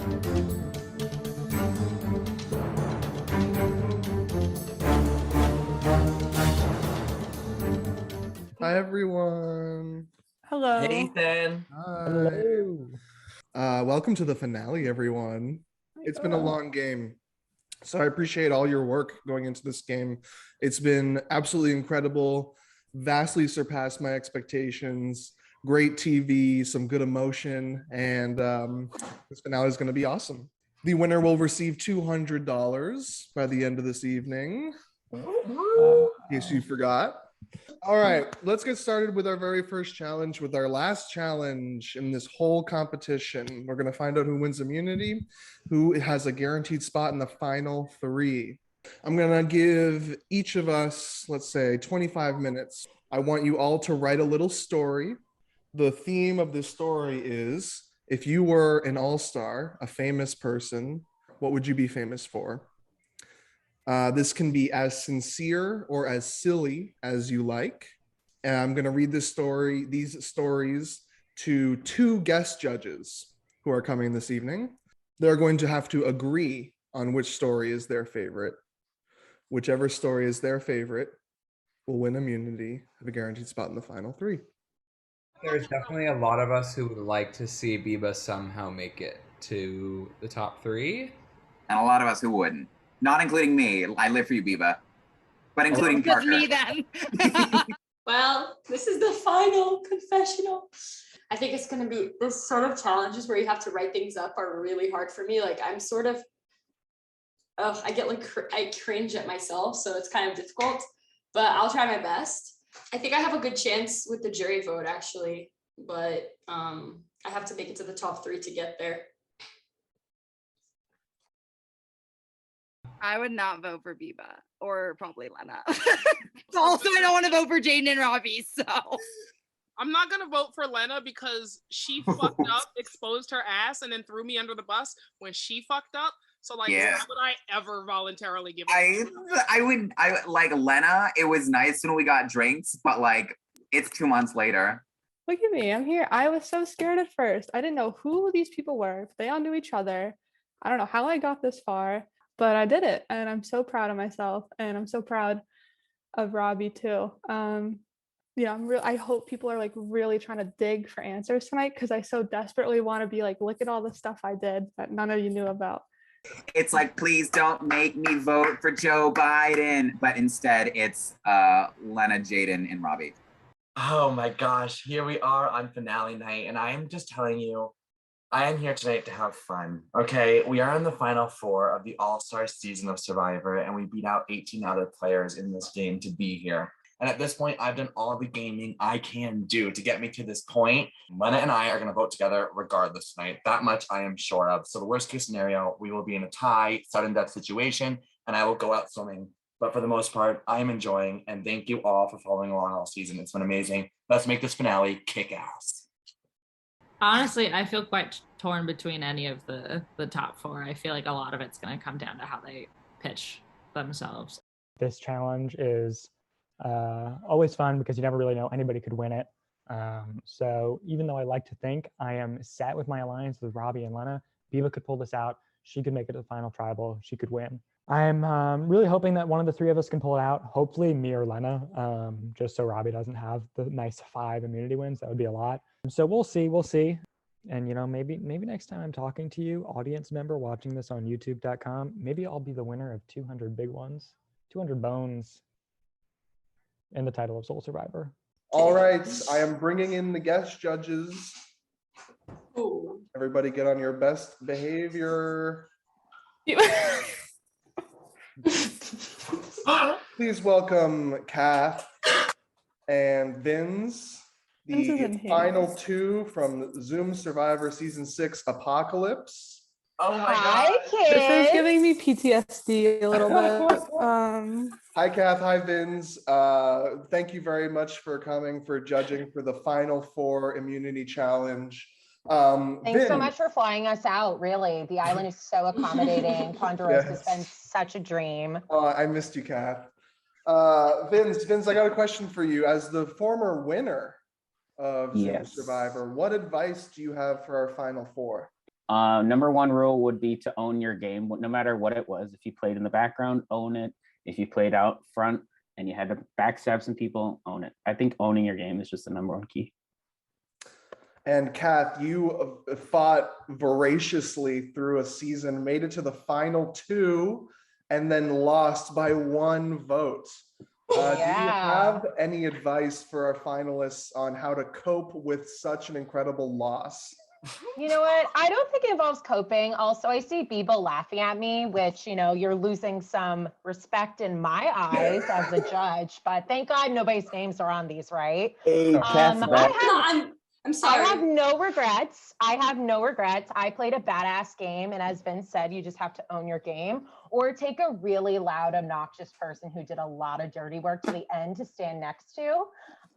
Hi, everyone. Hello. Hey, Ethan. Hi. Hello. Welcome to the finale, everyone. It's been a God. long game, so I appreciate all your work going into this game. It's been absolutely incredible, vastly surpassed my expectations. Great TV, some good emotion, and this finale is going to be awesome. The winner will receive $200 by the end of this evening, in case you forgot. All right, let's get started with our very first challenge, with our last challenge in this whole competition. We're going to find out who wins immunity, who has a guaranteed spot in the final three. I'm going to give each of us, let's say, 25 minutes. I want you all to write a little story. The theme of this story is, if you were an all-star, a famous person, what would you be famous for? This can be as sincere or as silly as you like. And I'm going to read these stories to two guest judges who are coming this evening. They're going to have to agree on which story is their favorite. Whichever story is their favorite will win immunity, have a guaranteed spot in the final three. There's definitely a lot of us who would like to see Biba somehow make it to the top three. And a lot of us who wouldn't. Not including me. I live for you, Biba. But including With Parker. me then. Well, this is the final confessional. I think it's going to be this sort of challenges where you have to write things up are really hard for me. Like I'm sort of, I get like, I cringe at myself. So it's kind of difficult, but I'll try my best. I think I have a good chance with the jury vote actually, but I have to make it to the top three to get there. I would not vote for Biba or probably Lena. Also, I don't want to vote for Jaden and Robbie. So I'm not gonna vote for Lena because she fucked up, exposed her ass, and then threw me under the bus when she fucked up. So like, Yeah. why would I ever voluntarily give? I like Lena. It was nice when we got drinks, but like it's 2 months later. Look at me. I'm here. I was so scared at first. I didn't know who these people were. If they all knew each other. I don't know how I got this far, but I did it. And I'm so proud of myself. And I'm so proud of Robbie too. I hope people are like really trying to dig for answers tonight because I so desperately want to be like, look at all the stuff I did that none of you knew about. It's like, please don't make me vote for Joe Biden. But instead it's Lena, Jaden, and Robbie. Oh my gosh, here we are on finale night, and I am just telling you, I am here tonight to have fun. Okay, we are in the final four of the All-Star season of Survivor, and we beat out 18 other players in this game to be here. And at this point, I've done all the gaming I can do to get me to this point. Lena and I are going to vote together regardless tonight. That much I am sure of. So the worst case scenario, we will be in a tie, sudden death situation, and I will go out swimming. But for the most part, I am enjoying, and thank you all for following along all season. It's been amazing. Let's make this finale kick ass. Honestly, I feel quite torn between any of the top four. I feel like a lot of it's going to come down to how they pitch themselves. This challenge is always fun because you never really know anybody could win it. So even though I like to think I am set with my alliance with Robbie and Lena, Biba could pull this out. She could make it to the final tribal. She could win. I'm really hoping that one of the three of us can pull it out. Hopefully me or Lena, just so Robbie doesn't have the nice 5 immunity wins. That would be a lot. So we'll see. And maybe next time I'm talking to you, audience member watching this on youtube.com, maybe I'll be the winner of 200 big ones, 200 bones in the title of Soul Survivor. All right, I am bringing in the guest judges. Ooh. Everybody get on your best behavior. Please welcome Kath and Vince, Vince isn't the here. final two from Zoom Survivor Season 6 Apocalypse. Oh my Hi, god. kids. This is giving me PTSD a little bit. Hi, Kath. Hi, Vince. Thank you very much for coming, for judging for the Final Four Immunity Challenge. Thanks so Vin, much for flying us out, really. The island is so accommodating. Ponderosa has been Yes. such a dream. I missed you, Kath. Vince, I got a question for you. As the former winner of Zoom Yes. Survivor, what advice do you have for our Final Four? Number one rule would be to own your game, no matter what it was. If you played in the background, own it. If you played out front and you had to backstab some people, own it. I think owning your game is just the number one key. And Kath, you fought voraciously through a season, made it to the final two, and then lost by 1 vote. Do you have any advice for our finalists on how to cope with such an incredible loss? You know what? I don't think it involves coping. Also, I see Biba laughing at me, which, you're losing some respect in my eyes as a judge. But thank God nobody's names are on these, right? Hey, I'm sorry. I have no regrets. I played a badass game, and as Vince said, you just have to own your game, or take a really loud, obnoxious person who did a lot of dirty work to the end to stand next to.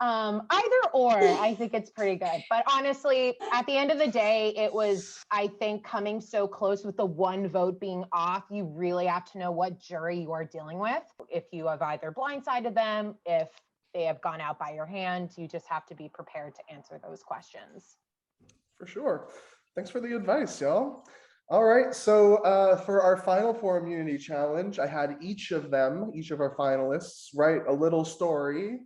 Either or, I think it's pretty good. But honestly, at the end of the day, it was, I think, coming so close with the 1 vote being off, you really have to know what jury you are dealing with. If you have either blindsided them, if they have gone out by your hand, you just have to be prepared to answer those questions. For sure. Thanks for the advice, y'all. All right, so for our Final Four immunity challenge, I had each of our finalists, write a little story,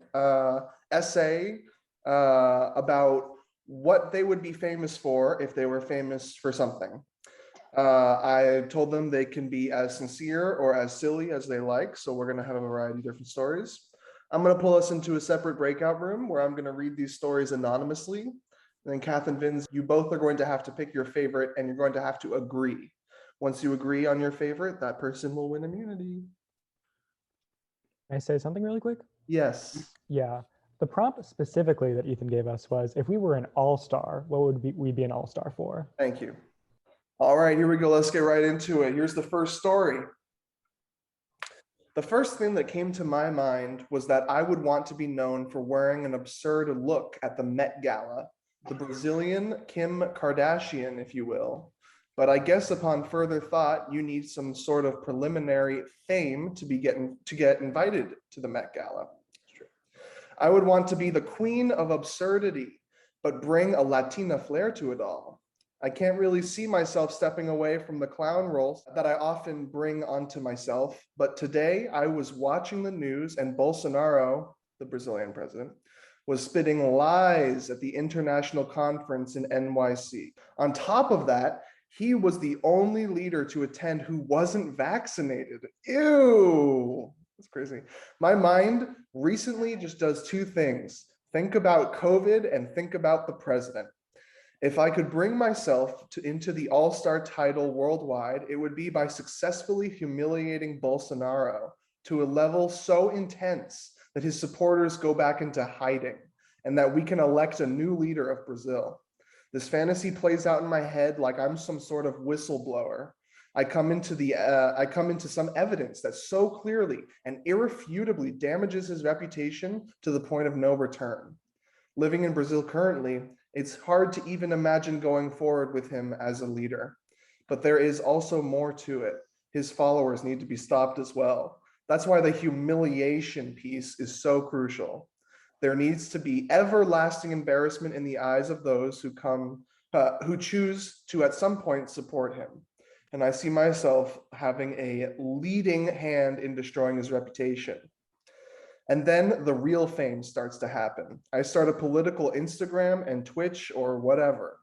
essay about what they would be famous for if they were famous for something. I told them they can be as sincere or as silly as they like, so we're gonna have a variety of different stories. I'm gonna pull us into a separate breakout room where I'm gonna read these stories anonymously. And then Kath and Vince, you both are going to have to pick your favorite, and you're going to have to agree. Once you agree on your favorite, that person will win immunity. Can I say something really quick? Yes. Yeah. The prompt specifically that Ethan gave us was, if we were an all-star, what would we be an all-star for? Thank you. All right, here we go. Let's get right into it. Here's the first story. The first thing that came to my mind was that I would want to be known for wearing an absurd look at the Met Gala, the Brazilian Kim Kardashian, if you will. But I guess upon further thought, you need some sort of preliminary fame to get invited to the Met Gala. That's true. I would want to be the queen of absurdity, but bring a Latina flair to it all. I can't really see myself stepping away from the clown roles that I often bring onto myself. But today I was watching the news, and Bolsonaro, the Brazilian president, was spitting lies at the international conference in NYC. On top of that, he was the only leader to attend who wasn't vaccinated. Ew, that's crazy. My mind recently just does 2 things: think about COVID and think about the president. If I could bring myself into the all-star title worldwide, it would be by successfully humiliating Bolsonaro to a level so intense that his supporters go back into hiding, and that we can elect a new leader of Brazil. This fantasy plays out in my head like I'm some sort of whistleblower. I come into some evidence that so clearly and irrefutably damages his reputation to the point of no return. Living in Brazil currently, it's hard to even imagine going forward with him as a leader. But there is also more to it. His followers need to be stopped as well. That's why the humiliation piece is so crucial. There needs to be everlasting embarrassment in the eyes of those who choose to at some point support him. And I see myself having a leading hand in destroying his reputation. And then the real fame starts to happen. I start a political Instagram and Twitch or whatever.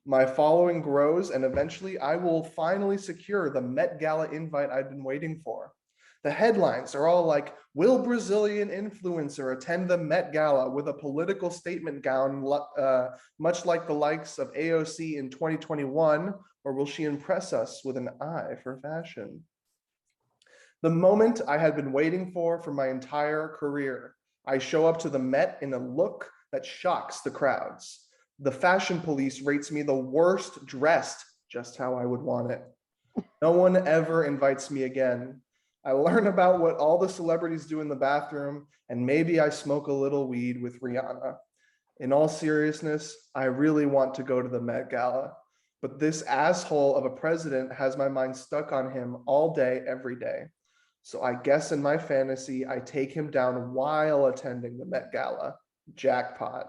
My following grows, and eventually I will finally secure the Met Gala invite I've been waiting for. The headlines are all like, will Brazilian influencer attend the Met Gala with a political statement gown, much like the likes of AOC in 2021, or will she impress us with an eye for fashion? The moment I had been waiting for my entire career. I show up to the Met in a look that shocks the crowds. The fashion police rates me the worst dressed, just how I would want it. No one ever invites me again. I learn about what all the celebrities do in the bathroom, and maybe I smoke a little weed with Rihanna. In all seriousness, I really want to go to the Met Gala, but this asshole of a president has my mind stuck on him all day, every day. So I guess in my fantasy, I take him down while attending the Met Gala. Jackpot.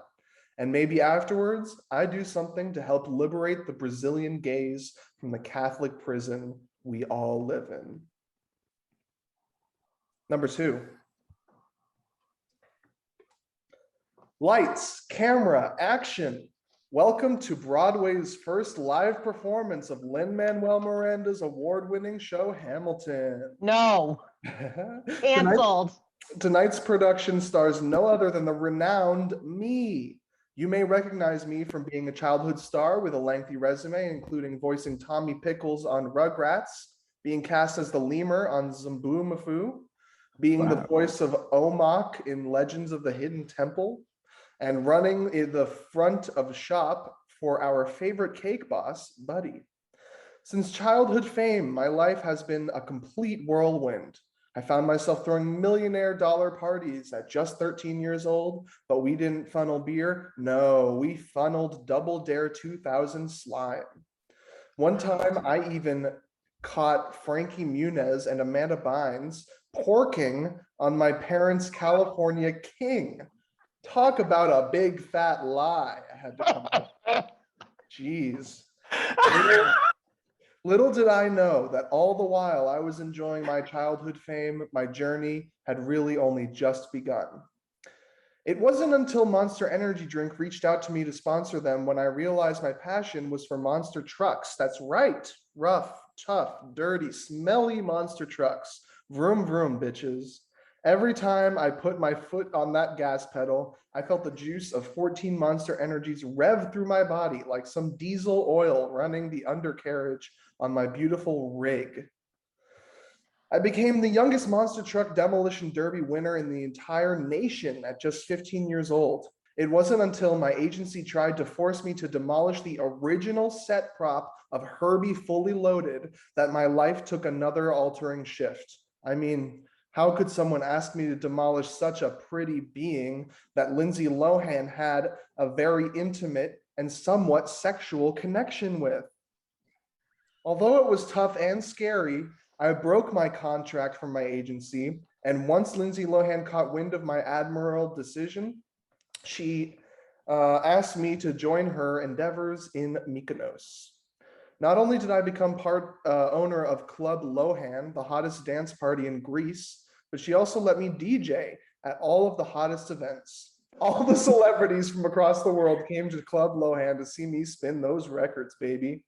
And maybe afterwards, I do something to help liberate the Brazilian gays from the Catholic prison we all live in. Number 2. Lights, camera, action. Welcome to Broadway's first live performance of Lin-Manuel Miranda's award-winning show, Hamilton. No, canceled. Tonight's production stars no other than the renowned me. You may recognize me from being a childhood star with a lengthy resume, including voicing Tommy Pickles on Rugrats, being cast as the lemur on Zamboo Mafoo, being the voice of Omak in Legends of the Hidden Temple, and running in the front of shop for our favorite cake boss, Buddy. Since childhood fame, my life has been a complete whirlwind. I found myself throwing millionaire dollar parties at just 13 years old, but we didn't funnel beer. No, we funneled Double Dare 2000 slime. One time I even caught Frankie Muniz and Amanda Bynes porking on my parents' California King. Talk about a big fat lie. I had to come up. Jeez. Little did I know that all the while I was enjoying my childhood fame, my journey had really only just begun. It wasn't until Monster Energy Drink reached out to me to sponsor them when I realized my passion was for monster trucks. That's right. Rough, tough, dirty, smelly monster trucks. Vroom, vroom, bitches. Every time I put my foot on that gas pedal, I felt the juice of 14 Monster Energies rev through my body like some diesel oil running the undercarriage on my beautiful rig. I became the youngest monster truck demolition derby winner in the entire nation at just 15 years old. It wasn't until my agency tried to force me to demolish the original set prop of Herbie Fully Loaded that my life took another altering shift. I mean, how could someone ask me to demolish such a pretty being that Lindsay Lohan had a very intimate and somewhat sexual connection with? Although it was tough and scary, I broke my contract from my agency, and once Lindsay Lohan caught wind of my admirable decision, she asked me to join her endeavors in Mykonos. Not only did I become owner of Club Lohan, the hottest dance party in Greece, but she also let me DJ at all of the hottest events. All the celebrities from across the world came to Club Lohan to see me spin those records, baby.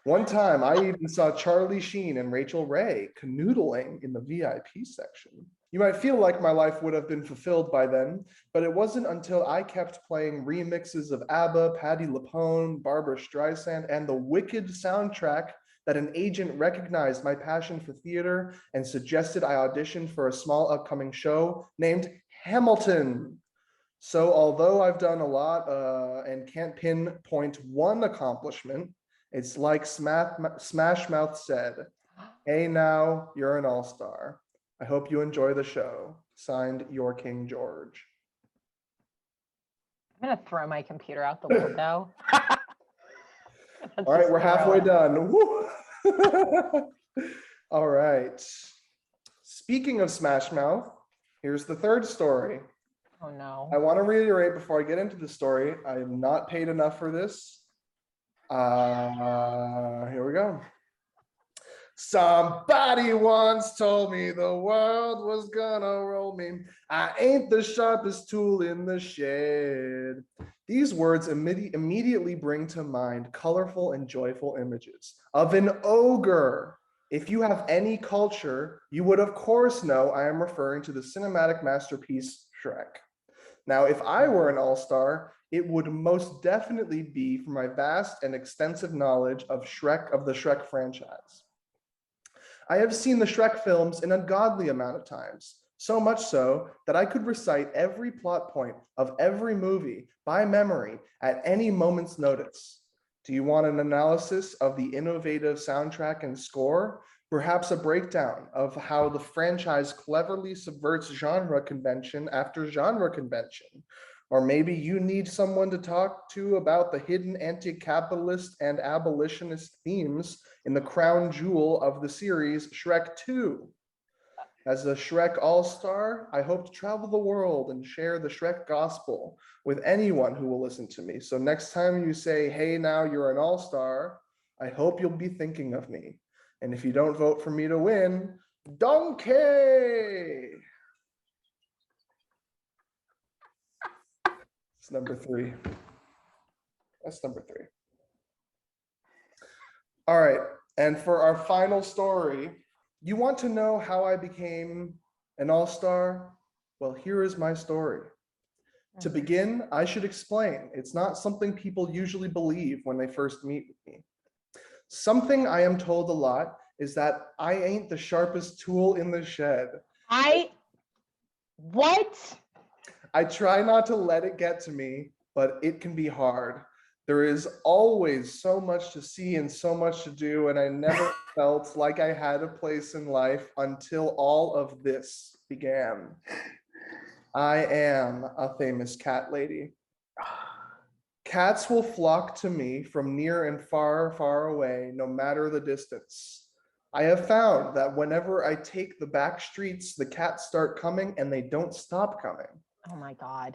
One time, I even saw Charlie Sheen and Rachel Ray canoodling in the VIP section. You might feel like my life would have been fulfilled by then, but it wasn't until I kept playing remixes of ABBA, Patti LuPone, Barbra Streisand, and the Wicked soundtrack that an agent recognized my passion for theater and suggested I audition for a small upcoming show named Hamilton. So although I've done a lot and can't pinpoint one accomplishment, it's like Smash Mouth said, "Hey now, you're an all-star. I hope you enjoy the show." Signed, your King George. I'm gonna throw my computer out the window. All right, we're halfway done. Woo! All right. Speaking of Smash Mouth, here's the third story. Oh no. I want to reiterate before I get into the story, I am not paid enough for this. Here we go. Somebody once told me the world was gonna roll me. I ain't the sharpest tool in the shed. These words immediately bring to mind colorful and joyful images of an ogre. If you have any culture, you would of course know I am referring to the cinematic masterpiece Shrek. Now, if I were an all-star, it would most definitely be for my vast and extensive knowledge of the Shrek franchise. I have seen the Shrek films an ungodly amount of times, so much so that I could recite every plot point of every movie by memory at any moment's notice. Do you want an analysis of the innovative soundtrack and score? Perhaps a breakdown of how the franchise cleverly subverts genre convention after genre convention? Or maybe you need someone to talk to about the hidden anti-capitalist and abolitionist themes in the crown jewel of the series, Shrek 2. As a Shrek All-Star, I hope to travel the world and share the Shrek gospel with anyone who will listen to me. So next time you say, hey, now you're an all-star, I hope you'll be thinking of me. And if you don't vote for me to win, donkey! It's number 3. That's number 3. All right, and for our final story, you want to know how I became an all-star? Well, here is my story. To begin, I should explain, it's not something people usually believe when they first meet with me. Something I am told a lot is that I ain't the sharpest tool in the shed. What? I try not to let it get to me, but it can be hard. There is always so much to see and so much to do, and I never felt like I had a place in life until all of this began. I am a famous cat lady. Cats will flock to me from near and far, far away, no matter the distance. I have found that whenever I take the back streets, the cats start coming and they don't stop coming. Oh my God.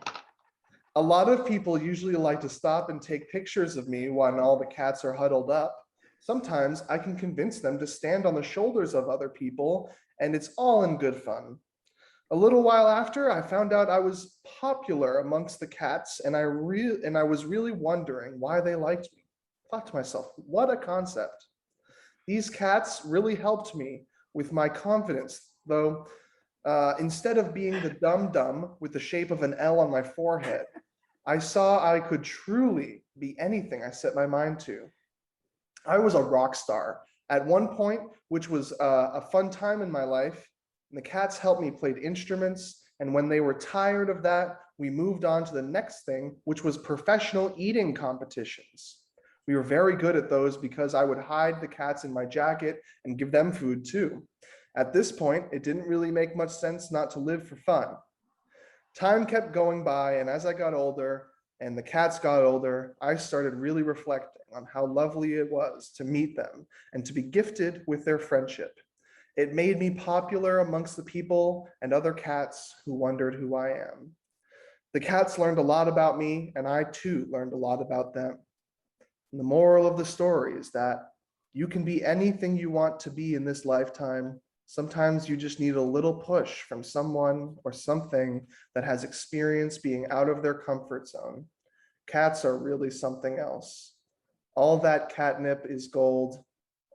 A lot of people usually like to stop and take pictures of me when all the cats are huddled up. Sometimes I can convince them to stand on the shoulders of other people, and it's all in good fun. A little while after, I found out I was popular amongst the cats, and I was really wondering why they liked me. I thought to myself, what a concept. These cats really helped me with my confidence, though. Instead of being the dum-dum with the shape of an L on my forehead, I saw I could truly be anything I set my mind to. I was a rock star at one point, which was a fun time in my life. And the cats helped me play instruments. And when they were tired of that, we moved on to the next thing, which was professional eating competitions. We were very good at those because I would hide the cats in my jacket and give them food too. At this point, it didn't really make much sense not to live for fun. Time kept going by, and as I got older and the cats got older, I started really reflecting on how lovely it was to meet them and to be gifted with their friendship. It made me popular amongst the people and other cats who wondered who I am. The cats learned a lot about me, and I too learned a lot about them. And the moral of the story is that you can be anything you want to be in this lifetime. Sometimes you just need a little push from someone or something that has experience being out of their comfort zone. Cats are really something else. All that catnip is gold.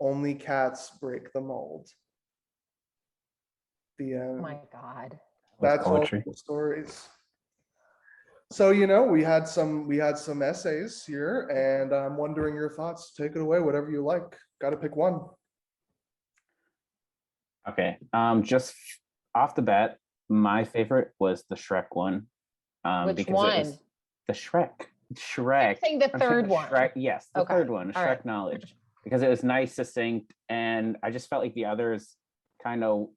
Only cats break the mold. The end. Oh my God. That's all poetry. the stories. So, we had some essays here, and I'm wondering your thoughts. Take it away, whatever you like. Got to pick one. Okay. Just off the bat, my favorite was the Shrek one. Which because one? It was the Shrek. I'm saying the I'm third saying one. Shrek, yes, the Okay. third one, All Shrek right. Knowledge, because it was nice, succinct, and I just felt like the others kind of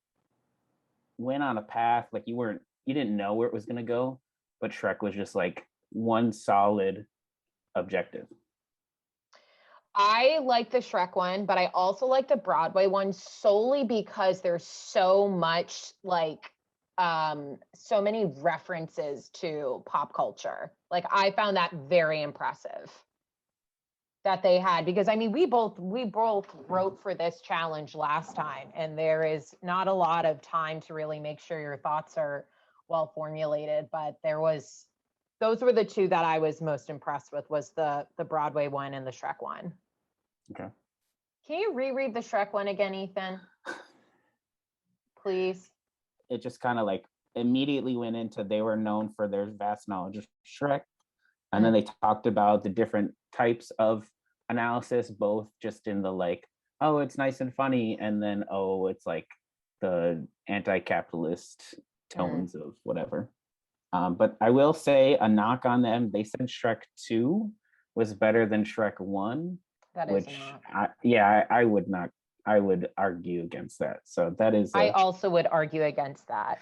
went on a path like you didn't know where it was going to go, but Shrek was just like one solid objective. I like the Shrek one, but I also like the Broadway one solely because there's so much so many references to pop culture. Like I found that very impressive that they had, because I mean we both wrote for this challenge last time, and there is not a lot of time to really make sure your thoughts are well formulated, but those were the two that I was most impressed with, was the Broadway one and the Shrek one. Okay. Can you reread the Shrek one again, Ethan? Please. It just kind of like immediately went into, they were known for their vast knowledge of Shrek. And then they talked about the different types of analysis, both just in the like, oh, it's nice and funny, and then, oh, it's like the anti-capitalist tones of whatever. But I will say a knock on them, they said Shrek 2 was better than Shrek 1, That is which not. I would not, I would argue against that. So that is, I also would argue against that.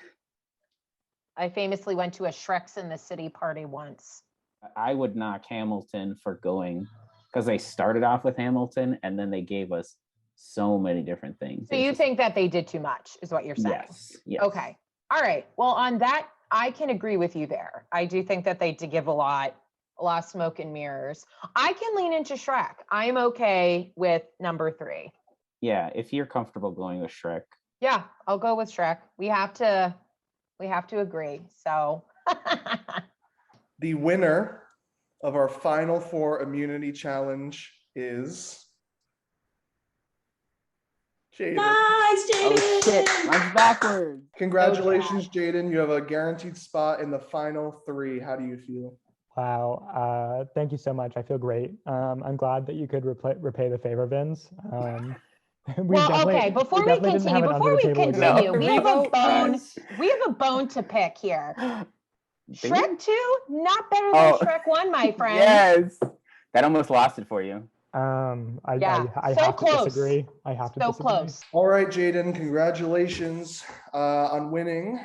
I famously went to a Shreks in the City party once. I would knock Hamilton for going, because they started off with Hamilton and then they gave us so many different things. So you think that they did too much is what you're saying? Yes. Okay. All right. Well, on that, I can agree with you there. I do think that they did give a lot of smoke and mirrors. I can lean into Shrek. I'm okay with number 3. Yeah, if you're comfortable going with Shrek. Yeah, I'll go with Shrek. We have to agree. So The winner of our Final Four immunity challenge is Jaden. Nice, Jaden. Oh shit, mine's backwards. Congratulations, Jaden. You have a guaranteed spot in the final 3. How do you feel? Wow. Thank you so much. I feel great. I'm glad that you could repay the favor, Vince. well, okay, before we continue, we have a bone. We have a bone to pick here. Shrek 2, not better than Shrek 1, my friend. Yes. That almost lost it for you. I so have close. to disagree. I have to so disagree. close. All right, Jaden, congratulations on winning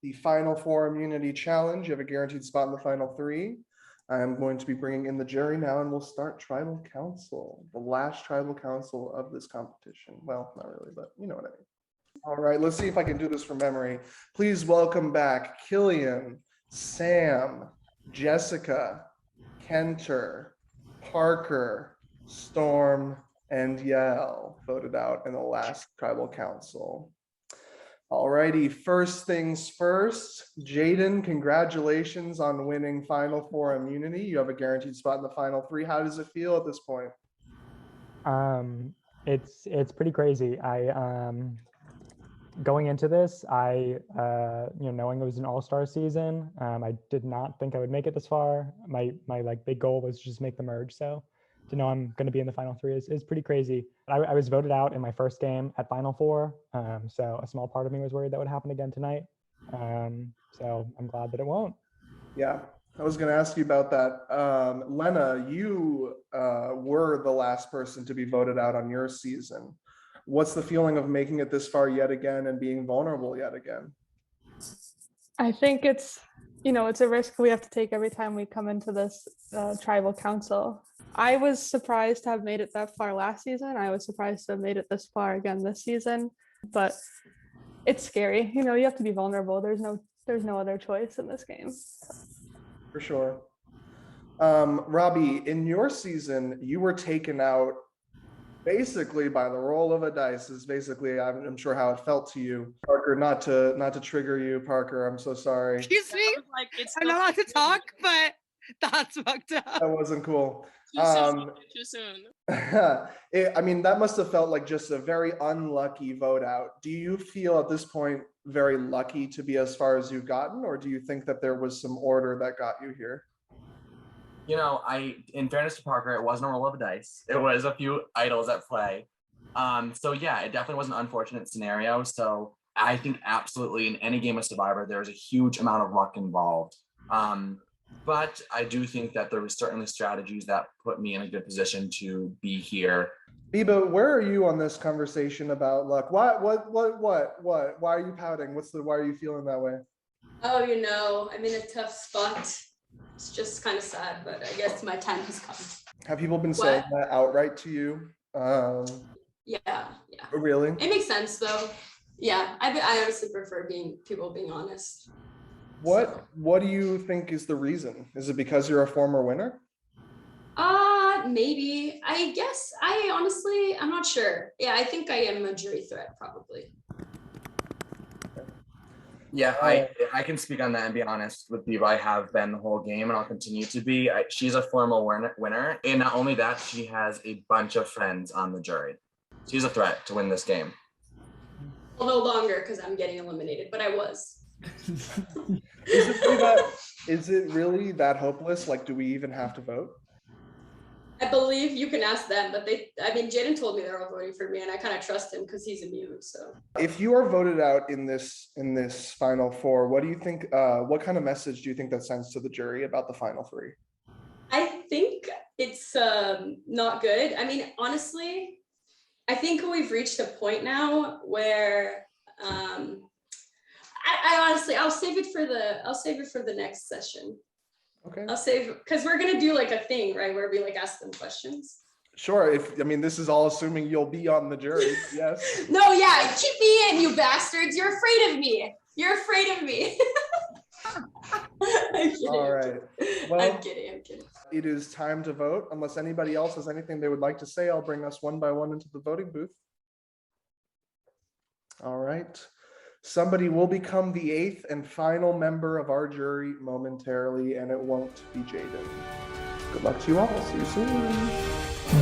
the Final Four immunity challenge. You have a guaranteed spot in the final 3. I am going to be bringing in the jury now, and we'll start tribal council, the last tribal council of this competition. Well, not really, but you know what I mean. All right, let's see if I can do this from memory. Please welcome back Killian, Sam, Jessica, Kenter, Parker, Storm, and Yael voted out in the last tribal council. All righty, first things first, Jaden, congratulations on winning Final Four immunity. You have a guaranteed spot in the final 3. How does it feel at this point? It's pretty crazy. Going into this, knowing it was an all-star season, I did not think I would make it this far. My big goal was just make the merge. So to know I'm going to be in the final 3 is pretty crazy. I was voted out in my first game at Final Four. So a small part of me was worried that would happen again tonight. So I'm glad that it won't. Yeah, I was going to ask you about that. Lena, you were the last person to be voted out on your season. What's the feeling of making it this far yet again and being vulnerable yet again? I think it's a risk we have to take every time we come into this tribal council. I was surprised to have made it that far last season. I was surprised to have made it this far again this season, but it's scary. You have to be vulnerable. There's no other choice in this game. For sure. Robbie, in your season, you were taken out basically by the roll of a dice. Is basically, I'm sure how it felt to you. Parker, not to trigger you, Parker, I'm so sorry. Excuse me? I'm not allowed to talk, but that's fucked up. That wasn't cool. Too soon. That must have felt like just a very unlucky vote out. Do you feel at this point very lucky to be as far as you've gotten, or do you think that there was some order that got you here? In fairness to Parker, it wasn't a roll of a dice. It was a few idols at play. So yeah, it definitely was an unfortunate scenario. So I think absolutely in any game of Survivor, there's a huge amount of luck involved. But I do think that there was certainly strategies that put me in a good position to be here. Biba, where are you on this conversation about luck? What? Why are you pouting? Why are you feeling that way? Oh, I'm in a tough spot. It's just kind of sad, but I guess my time has come. Have people been saying that outright to you? Yeah. Really? It makes sense though. Yeah, I honestly prefer people being honest. What do you think is the reason? Is it because you're a former winner? Maybe. I guess I'm not sure. Yeah, I think I am a jury threat probably. Yeah, I can speak on that and be honest with Biba. I have been the whole game and I'll continue to be. She's a formal winner. And not only that, she has a bunch of friends on the jury. She's a threat to win this game. Well, no longer because I'm getting eliminated, but I was. Is it really that hopeless? Like, do we even have to vote? I believe you can ask them, but Jaden told me they're all voting for me, and I kind of trust him because he's immune. So, if you are voted out in this final 4, what do you think? What kind of message do you think that sends to the jury about the final 3? I think it's not good. Honestly, I think we've reached a point now where I'll save it for the next session. Okay. I'll save because we're gonna do like a thing, right, where we like ask them questions. Sure. I mean, this is all assuming you'll be on the jury. Yes. No, yeah, keep me in, you bastards. You're afraid of me. You're afraid of me. I'm kidding. All right. I'm Well, kidding. I'm kidding. it is time to vote. Unless anybody else has anything they would like to say, I'll bring us one by one into the voting booth. All right. Somebody will become the 8th and final member of our jury momentarily, and it won't be Jaden. Good luck to you all. See you soon.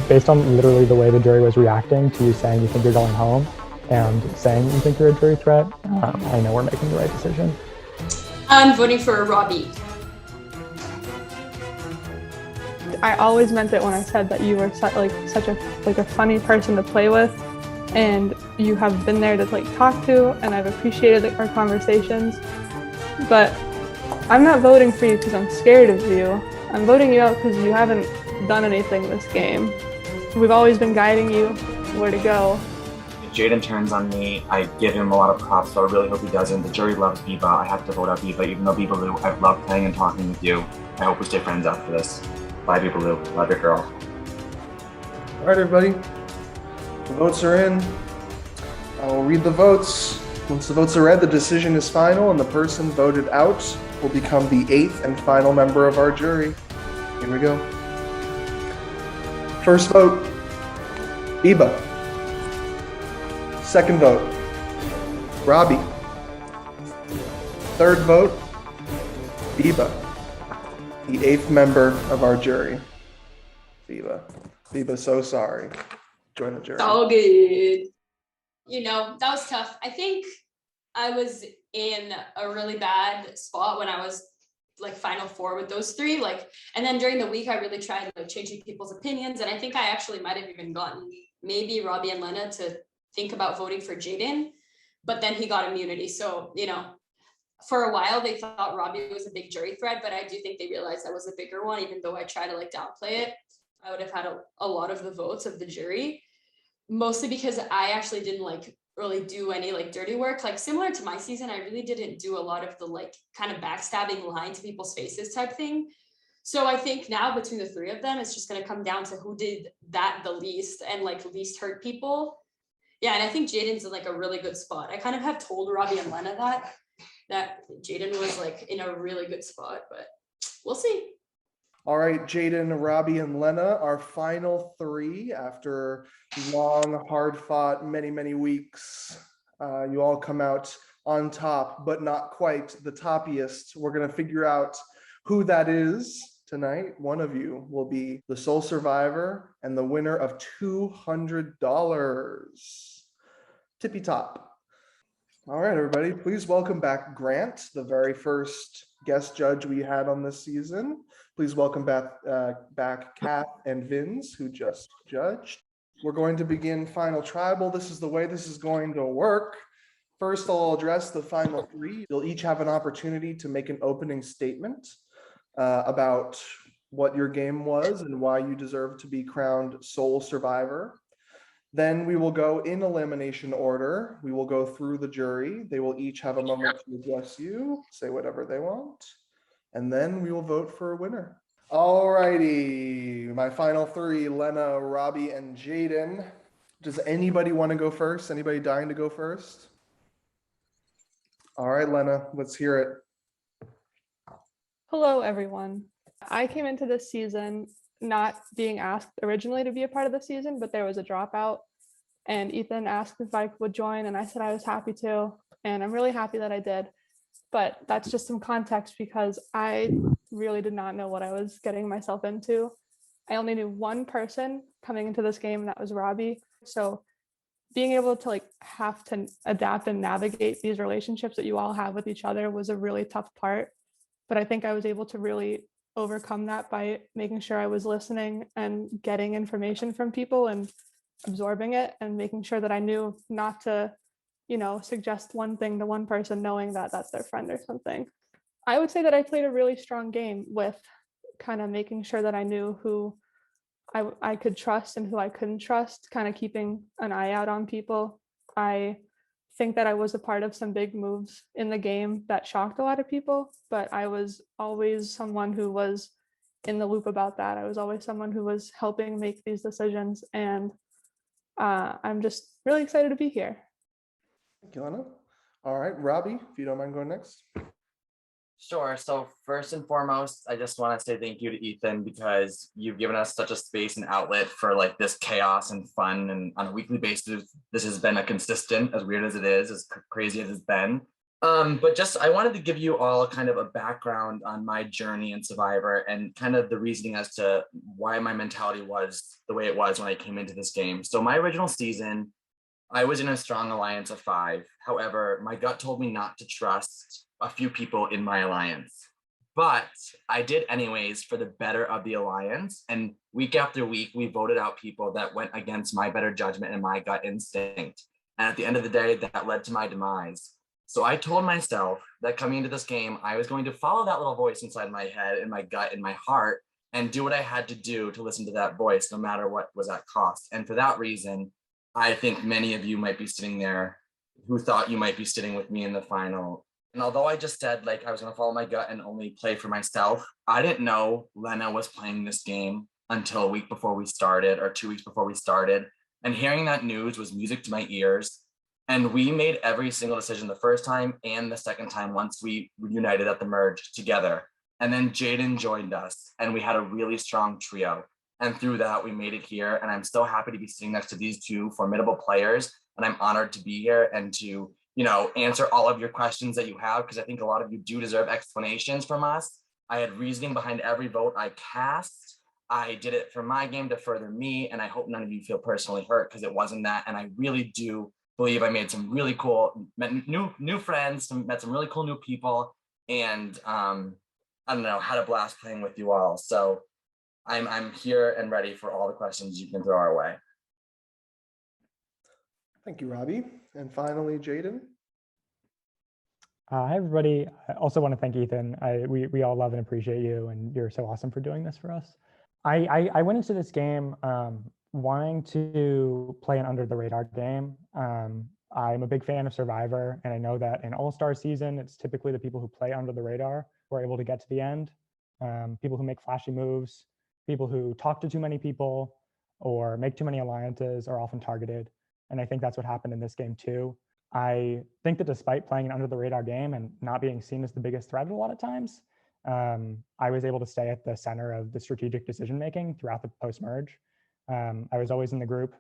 Based on literally the way the jury was reacting to you saying you think you're going home and saying you think you're a jury threat, I know we're making the right decision. I'm voting for Robbie. I always meant it when I said that you were such a funny person to play with, and you have been there to talk to, and I've appreciated our conversations. But I'm not voting for you because I'm scared of you. I'm voting you out because you haven't done anything this game. We've always been guiding you where to go. If Jaden turns on me, I give him a lot of props, so I really hope he doesn't. The jury loves Biba. I have to vote out Biba, even though Biba Lou, I've loved playing and talking with you. I hope we stay friends after this. Bye, Biba Lou. Love your girl. All right, everybody. The votes are in. I will read the votes. Once the votes are read, the decision is final, and the person voted out will become the 8th and final member of our jury. Here we go. First vote, Biba. Second vote, Robbie. Third vote, Biba, the 8th member of our jury. Biba. Biba, so sorry. Join the jury. All good. That was tough. I think I was in a really bad spot when I was final 4 with those 3, and then during the week I really tried changing people's opinions, and I think I actually might have even gotten maybe Robbie and Lena to think about voting for Jaden, but then he got immunity. So for a while they thought Robbie was a big jury threat, but I do think they realized I was a bigger one. Even though I try to downplay it, I would have had a lot of the votes of the jury, mostly because I actually didn't really do any dirty work. Similar to my season, I really didn't do a lot of the kind of backstabbing, lying to people's faces type thing. So I think now between the 3 of them, it's just going to come down to who did that the least and least hurt people. Yeah, and I think Jaden's in a really good spot. I kind of have told Robbie and Lena that Jaden was in a really good spot, but we'll see. All right, Jaden, Robbie, and Lena, our final 3 after long, hard-fought, many weeks. You all come out on top, but not quite the toppiest. We're going to figure out who that is tonight. One of you will be the sole survivor and the winner of $200. Tippy top. All right, everybody, please welcome back Grant, the very first guest judge we had on this season. Please welcome back Kath and Vince, who just judged. We're going to begin Final Tribal. This is the way this is going to work. First, I'll address the final 3. You'll each have an opportunity to make an opening statement about what your game was and why you deserve to be crowned sole survivor. Then we will go in elimination order. We will go through the jury. They will each have a moment to address you, say whatever they want, and then we will vote for a winner. All righty, my final 3, Lena, Robbie, and Jaden. Does anybody want to go first? Anybody dying to go first? All right, Lena, let's hear it. Hello, everyone. I came into this season not being asked originally to be a part of the season, but there was a dropout, and Ethan asked if I would join, and I said I was happy to, and I'm really happy that I did. But that's just some context because I really did not know what I was getting myself into. I only knew one person coming into this game, and that was Robbie. So being able to have to adapt and navigate these relationships that you all have with each other was a really tough part. But I think I was able to really overcome that by making sure I was listening and getting information from people and absorbing it and making sure that I knew not to, suggest one thing to one person knowing that that's their friend or something. I would say that I played a really strong game with kind of making sure that I knew who I could trust and who I couldn't trust, kind of keeping an eye out on people. I think that I was a part of some big moves in the game that shocked a lot of people, but I was always someone who was in the loop about that. I was always someone who was helping make these decisions, and I'm just really excited to be here. Thank you, Lena. All right, Robbie, if you don't mind going next. Sure. So first and foremost, I just want to say thank you to Ethan because you've given us such a space and outlet for like this chaos and fun. And on a weekly basis, this has been a consistent, as weird as it is, as crazy as it's been. But just I wanted to give you all kind of a background on my journey in Survivor and kind of the reasoning as to why my mentality was the way it was when I came into this game. So my original season, I was in a strong alliance of 5. However, my gut told me not to trust a few people in my alliance, but I did anyways for the better of the alliance. And week after week, we voted out people that went against my better judgment and my gut instinct. And at the end of the day, that led to my demise. So I told myself that coming into this game, I was going to follow that little voice inside my head and my gut and my heart and do what I had to do to listen to that voice, no matter what was at cost. And for that reason, I think many of you might be sitting there who thought you might be sitting with me in the final. And although I just said like I was going to follow my gut and only play for myself, I didn't know Lena was playing this game until a week before we started or 2 weeks before we started. And hearing that news was music to my ears. And we made every single decision the first time and the second time once we reunited at the merge together. And then Jaden joined us and we had a really strong trio. And through that, we made it here. And I'm so happy to be sitting next to these two formidable players. And I'm honored to be here and to, answer all of your questions that you have, because I think a lot of you do deserve explanations from us. I had reasoning behind every vote I cast. I did it for my game to further me. And I hope none of you feel personally hurt because it wasn't that. And I really do believe I made some really cool, met new friends, met some really cool new people. And I don't know, had a blast playing with you all. So I'm here and ready for all the questions you can throw our way. Thank you, Robbie. And finally, Jaden. Hi, everybody. I also want to thank Ethan. We all love and appreciate you, and you're so awesome for doing this for us. I went into this game wanting to play an under the radar game. I'm a big fan of Survivor, and I know that in All-Star season, it's typically the people who play under the radar who are able to get to the end. People who make flashy moves, people who talk to too many people or make too many alliances are often targeted. And I think that's what happened in this game too. I think that despite playing an under the radar game and not being seen as the biggest threat a lot of times, I was able to stay at the center of the strategic decision making throughout the post-merge. I was always in the group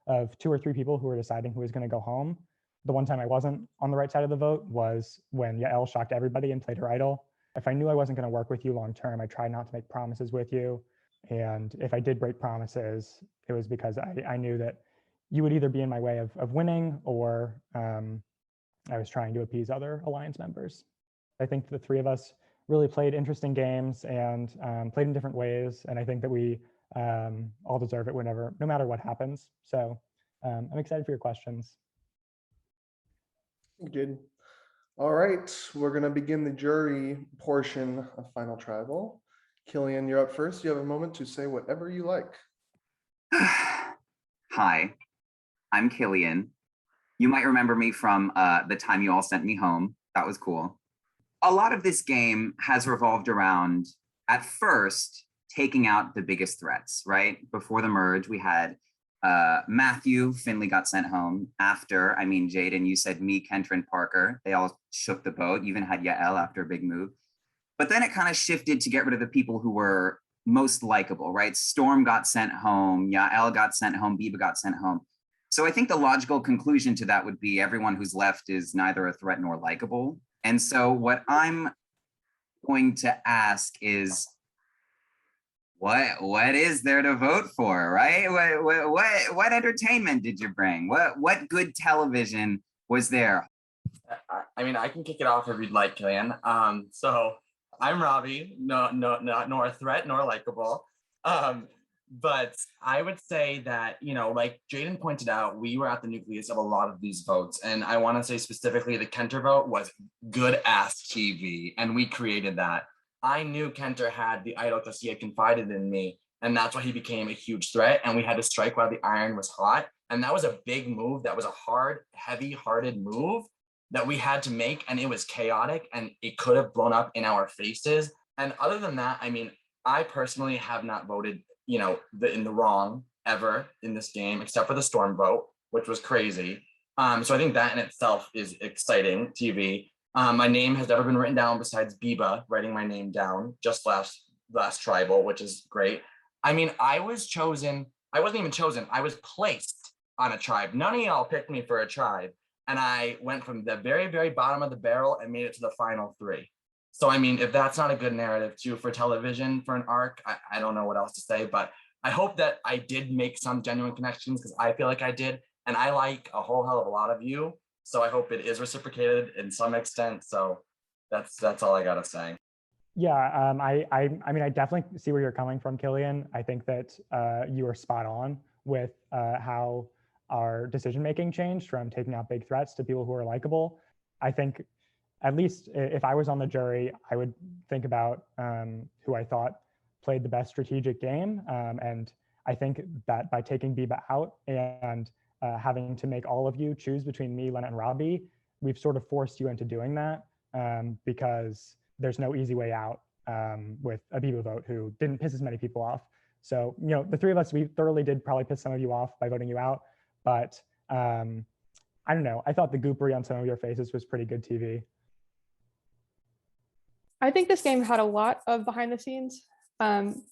of 2 or 3 people who were deciding who was going to go home. The one time I wasn't on the right side of the vote was when Yael shocked everybody and played her idol. If I knew I wasn't going to work with you long term, I tried not to make promises with you. And if I did break promises, it was because I knew that you would either be in my way of winning or I was trying to appease other alliance members. I think the 3 of us really played interesting games and played in different ways. And I think that we all deserve it no matter what happens. So I'm excited for your questions. Good. All right, we're going to begin the jury portion of Final Tribal. Killian, you're up first. You have a moment to say whatever you like. Hi, I'm Killian. You might remember me from the time you all sent me home. That was cool. A lot of this game has revolved around, at first, taking out the biggest threats, right? Before the merge, we had Matthew, Finley got sent home. After, Jaden, you said me, Kendra, and Parker. They all shook the boat. You even had Yael after a big move. But then it kind of shifted to get rid of the people who were most likable, right? Storm got sent home. Yael got sent home. Biba got sent home. So I think the logical conclusion to that would be everyone who's left is neither a threat nor likable. And so what I'm going to ask is, what is there to vote for, right? What entertainment did you bring? What good television was there? I can kick it off if you'd like, Killian. So I'm Robbie, not nor a threat nor likable. But I would say that, like Jaden pointed out, we were at the nucleus of a lot of these votes. And I want to say specifically the Kenter vote was good ass TV. And we created that. I knew Kenter had the idol because he had confided in me. And that's why he became a huge threat. And we had to strike while the iron was hot. And that was a big move. That was a hard, heavy-hearted move that we had to make. And it was chaotic and it could have blown up in our faces. And other than that, I personally have not voted, in the wrong ever in this game, except for the storm vote, which was crazy. So I think that in itself is exciting TV. My name has never been written down besides Biba writing my name down just last tribal, which is great. I mean, I wasn't even chosen. I was placed on a tribe. None of y'all picked me for a tribe. And I went from the very, very bottom of the barrel and made it to the final 3. So, I mean, if that's not a good narrative too for television, for an arc, I don't know what else to say, but I hope that I did make some genuine connections because I feel like I did. And I like a whole hell of a lot of you. So I hope it is reciprocated in some extent. So that's all I gotta say. Yeah, I mean, I definitely see where you're coming from, Killian. I think that you are spot on with how our decision making changed from taking out big threats to people who are likable. I think, at least if I was on the jury, I would think about who I thought played the best strategic game. And I think that by taking Biba out and having to make all of you choose between me, Lena, and Robbie, we've sort of forced you into doing that because there's no easy way out with a Biba vote who didn't piss as many people off. So, the 3 of us, we thoroughly did probably piss some of you off by voting you out, but I don't know. I thought the goopery on some of your faces was pretty good TV. I think this game had a lot of behind the scenes.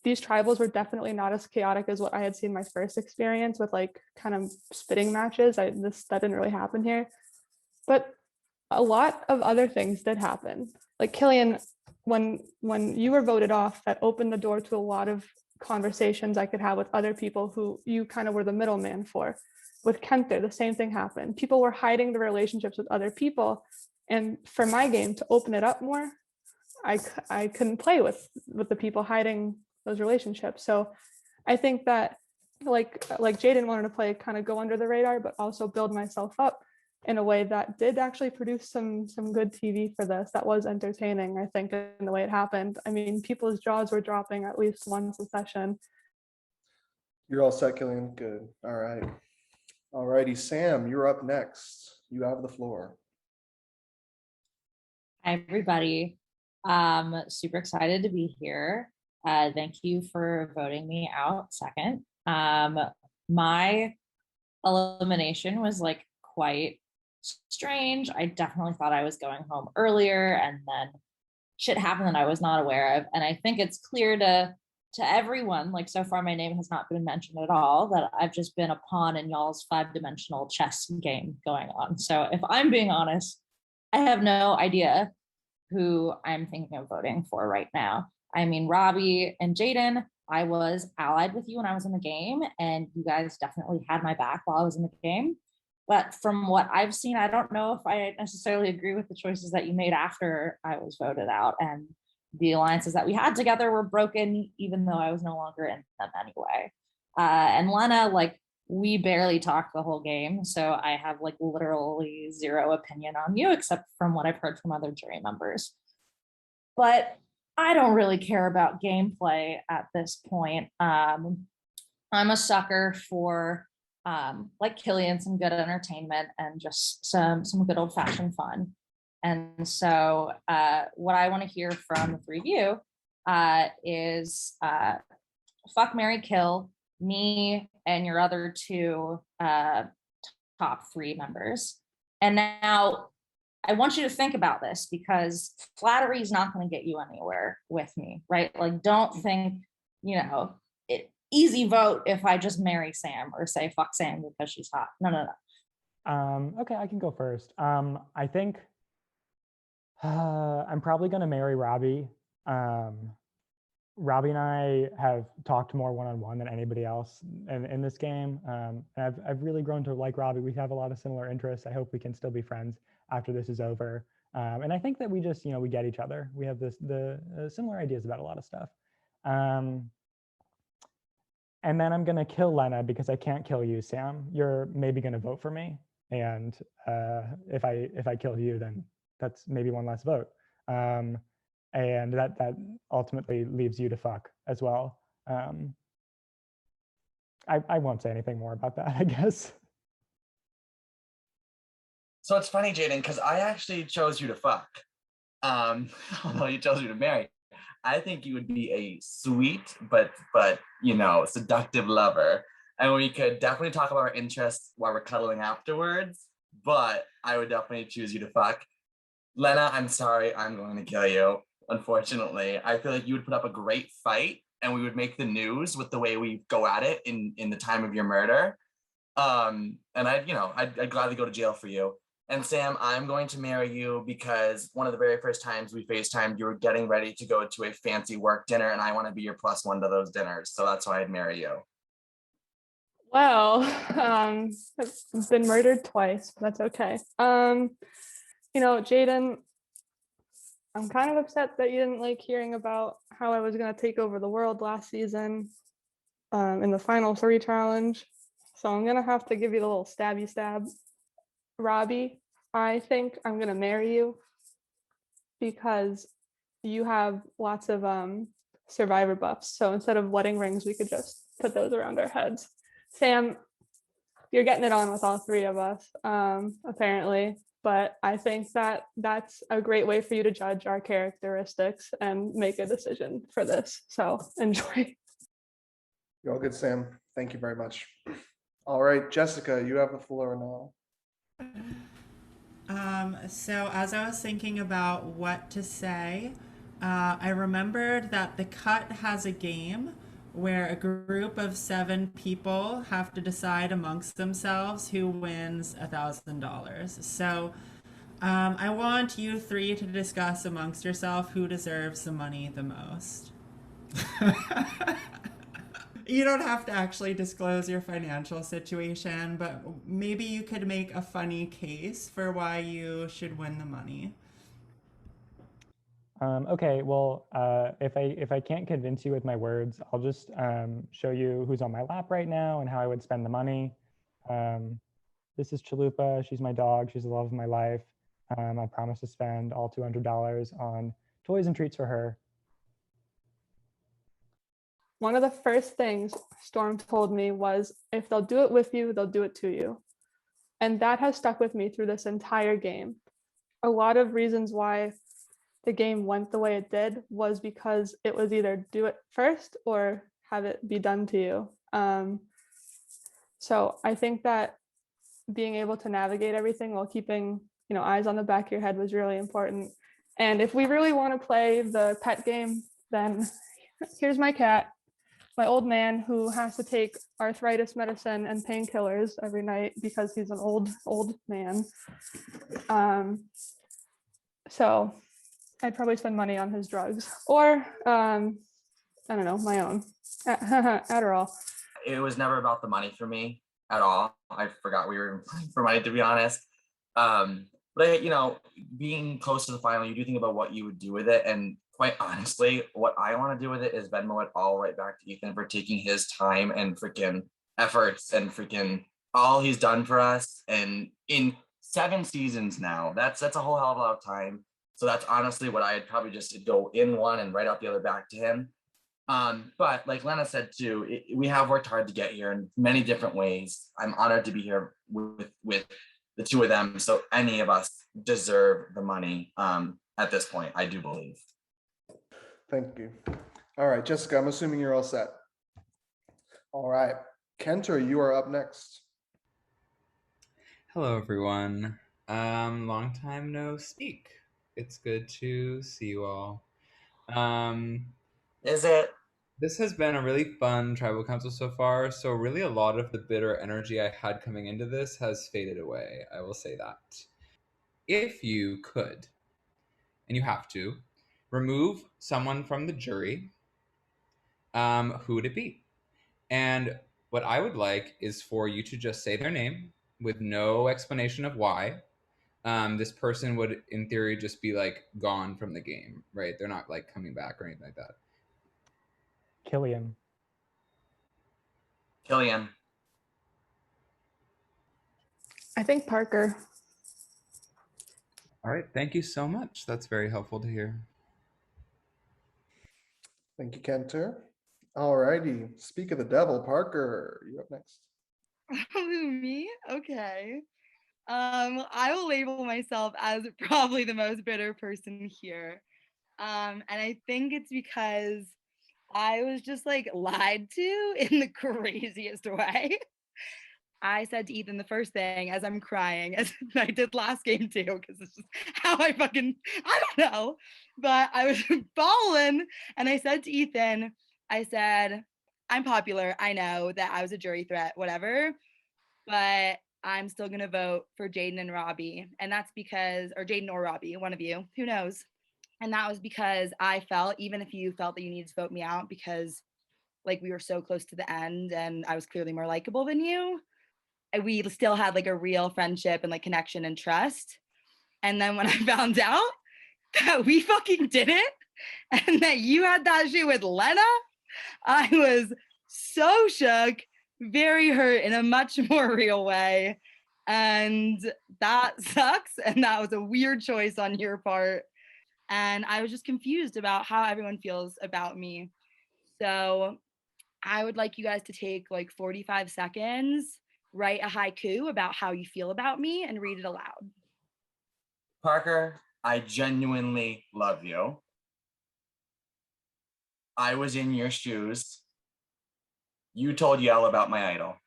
These tribals were definitely not as chaotic as what I had seen my first experience with like kind of spitting matches. That didn't really happen here, but a lot of other things did happen. Like Killian, when you were voted off, that opened the door to a lot of conversations I could have with other people who you kind of were the middleman for. With Kenther, the same thing happened. People were hiding the relationships with other people, and for my game to open it up more, I couldn't play with the people hiding those relationships. So I think that like Jaden wanted to play kind of go under the radar, but also build myself up in a way that did actually produce some good TV for this. That was entertaining, I think, in the way it happened. I mean, people's jaws were dropping at least once a session. You're all set, Killian? Good. All right. All righty, Sam, you're up next. You have the floor. Hi, everybody. Super excited to be here. Thank you for voting me out second. My elimination was like quite strange. I definitely thought I was going home earlier, and then shit happened that I was not aware of. And I think it's clear to everyone, like so far my name has not been mentioned at all, that I've just been a pawn in y'all's 5-dimensional chess game going on. So if I'm being honest, I have no idea who I'm thinking of voting for right now. I mean, Robbie and Jaden, I was allied with you when I was in the game, and you guys definitely had my back while I was in the game. But from what I've seen, I don't know if I necessarily agree with the choices that you made after I was voted out. And the alliances that we had together were broken, even though I was no longer in them anyway. And Lena, like, we barely talked the whole game, so I have like literally zero opinion on you except from what I've heard from other jury members. But I don't really care about gameplay at this point. I'm a sucker for like Killian, some good entertainment and just some good old-fashioned fun. And so what I want to hear from the 3 of you is fuck, marry, kill me and your other 2 top 3 members. And now I want you to think about this, because flattery is not going to get you anywhere with me, right? Like, don't think, easy vote if I just marry Sam or say fuck Sam because she's hot. No. Okay, I can go first. I think I'm probably going to marry Robbie. Robbie and I have talked more one-on-one than anybody else in this game. And I've really grown to like Robbie. We have a lot of similar interests. I hope we can still be friends after this is over. And I think that we just, we get each other. We have the similar ideas about a lot of stuff. And then I'm going to kill Lena because I can't kill you, Sam. You're maybe going to vote for me. And if I kill you, then that's maybe one less vote. And that ultimately leaves you to fuck as well. I won't say anything more about that, I guess. So it's funny, Jaden, because I actually chose you to fuck, although you chose you to marry. I think you would be a sweet but seductive lover. And we could definitely talk about our interests while we're cuddling afterwards, but I would definitely choose you to fuck. Lena, I'm sorry, I'm going to kill you. Unfortunately, I feel like you would put up a great fight and we would make the news with the way we go at it in the time of your murder. And I'd gladly go to jail for you. And Sam, I'm going to marry you because one of the very first times we FaceTimed, you were getting ready to go to a fancy work dinner, and I want to be your plus one to those dinners. So that's why I'd marry you. Well, I've been murdered twice. But that's okay. Jaden, I'm kind of upset that you didn't like hearing about how I was going to take over the world last season in the final 3 challenge. So I'm going to have to give you the little stabby stab. Robbie, I think I'm going to marry you because you have lots of survivor buffs. So instead of wedding rings, we could just put those around our heads. Sam, you're getting it on with all 3 of us, apparently. But I think that's a great way for you to judge our characteristics and make a decision for this. So enjoy. You're all good, Sam. Thank you very much. All right, Jessica, you have the floor now. So as I was thinking about what to say, I remembered that The Cut has a game where a group of 7 people have to decide amongst themselves who wins $1,000. So I want you 3 to discuss amongst yourself who deserves the money the most. You don't have to actually disclose your financial situation, but maybe you could make a funny case for why you should win the money. Okay, well, if I can't convince you with my words, I'll just show you who's on my lap right now and how I would spend the money. This is Chalupa. She's my dog. She's the love of my life. I promise to spend all $200 on toys and treats for her. One of the first things Storm told me was, if they'll do it with you, they'll do it to you. And that has stuck with me through this entire game. A lot of reasons why the game went the way it did was because it was either do it first or have it be done to you. So I think that being able to navigate everything while keeping, eyes on the back of your head was really important. And if we really want to play the pet game, then here's my cat, my old man who has to take arthritis medicine and painkillers every night because he's an old man. So I'd probably spend money on his drugs or, I don't know, my own Adderall. It was never about the money for me at all. I forgot we were playing for money, to be honest. But being close to the final, you do think about what you would do with it. And quite honestly, what I want to do with it is Venmo it all right back to Ethan for taking his time and freaking efforts and freaking all he's done for us. And in 7 seasons now, that's a whole hell of a lot of time. So that's honestly what I'd probably just go in one and write out the other back to him. But like Lena said too, we have worked hard to get here in many different ways. I'm honored to be here with the 2 of them. So any of us deserve the money at this point, I do believe. Thank you. All right, Jessica, I'm assuming you're all set. All right, Kenter, you are up next. Hello, everyone. Long time no speak. It's good to see you all. Is it? This has been a really fun tribal council so far. So really a lot of the bitter energy I had coming into this has faded away. I will say that. If you could, and you have to, remove someone from the jury, who would it be? And what I would like is for you to just say their name with no explanation of why. This person would, in theory, just be like gone from the game, right? They're not like coming back or anything like that. Killian. I think Parker. All right, thank you so much. That's very helpful to hear. Thank you, Kenter. All righty, speak of the devil, Parker, you're up next. Me? Okay. I will label myself as probably the most bitter person here. And I think it's because I was just like lied to in the craziest way. I said to Ethan the first thing as I'm crying, as I did last game too, because this is how I don't know. But I was bawling and I said to Ethan, I said, I'm popular. I know that I was a jury threat, whatever, but I'm still going to vote for Jaden and Robbie. And that's because, or Jaden or Robbie, one of you, who knows? And that was because I felt, even if you felt that you needed to vote me out because like we were so close to the end and I was clearly more likable than you, we still had like a real friendship and like connection and trust. And then when I found out that we fucking did it and that you had that shit with Lena, I was so shook, very hurt in a much more real way. And that sucks. And that was a weird choice on your part. And I was just confused about how everyone feels about me. So I would like you guys to take like 45 seconds, write a haiku about how you feel about me and read it aloud. Parker, I genuinely love you. I was in your shoes. You told Yael about my idol.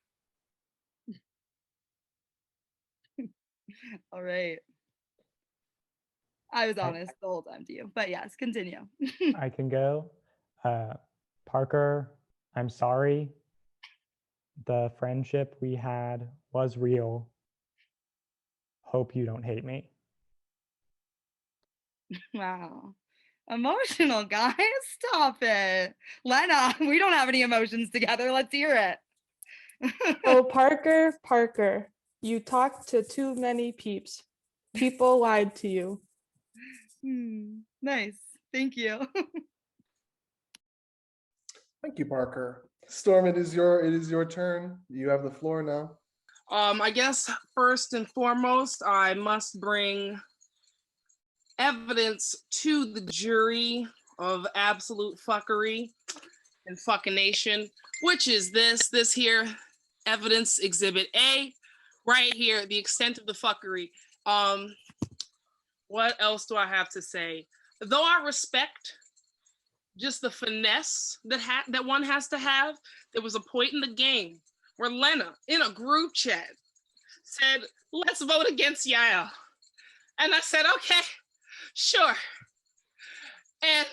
All right. I was honest the whole time to you, but yes, continue. I can go. Parker, I'm sorry. The friendship we had was real. Hope you don't hate me. Wow. Emotional, guys. Stop it. Lena, we don't have any emotions together. Let's hear it. Oh, Parker, you talked to too many peeps. People lied to you. Nice. Thank you. Thank you, Parker. Storm, it is your turn. You have the floor now. I guess first and foremost, I must bring evidence to the jury of absolute fuckery and fucking nation, which is this here evidence exhibit A, right here, the extent of the fuckery. What else do I have to say? Though I respect just the finesse that one has to have, there was a point in the game where Lena, in a group chat, said, let's vote against Yael. And I said, okay, sure. And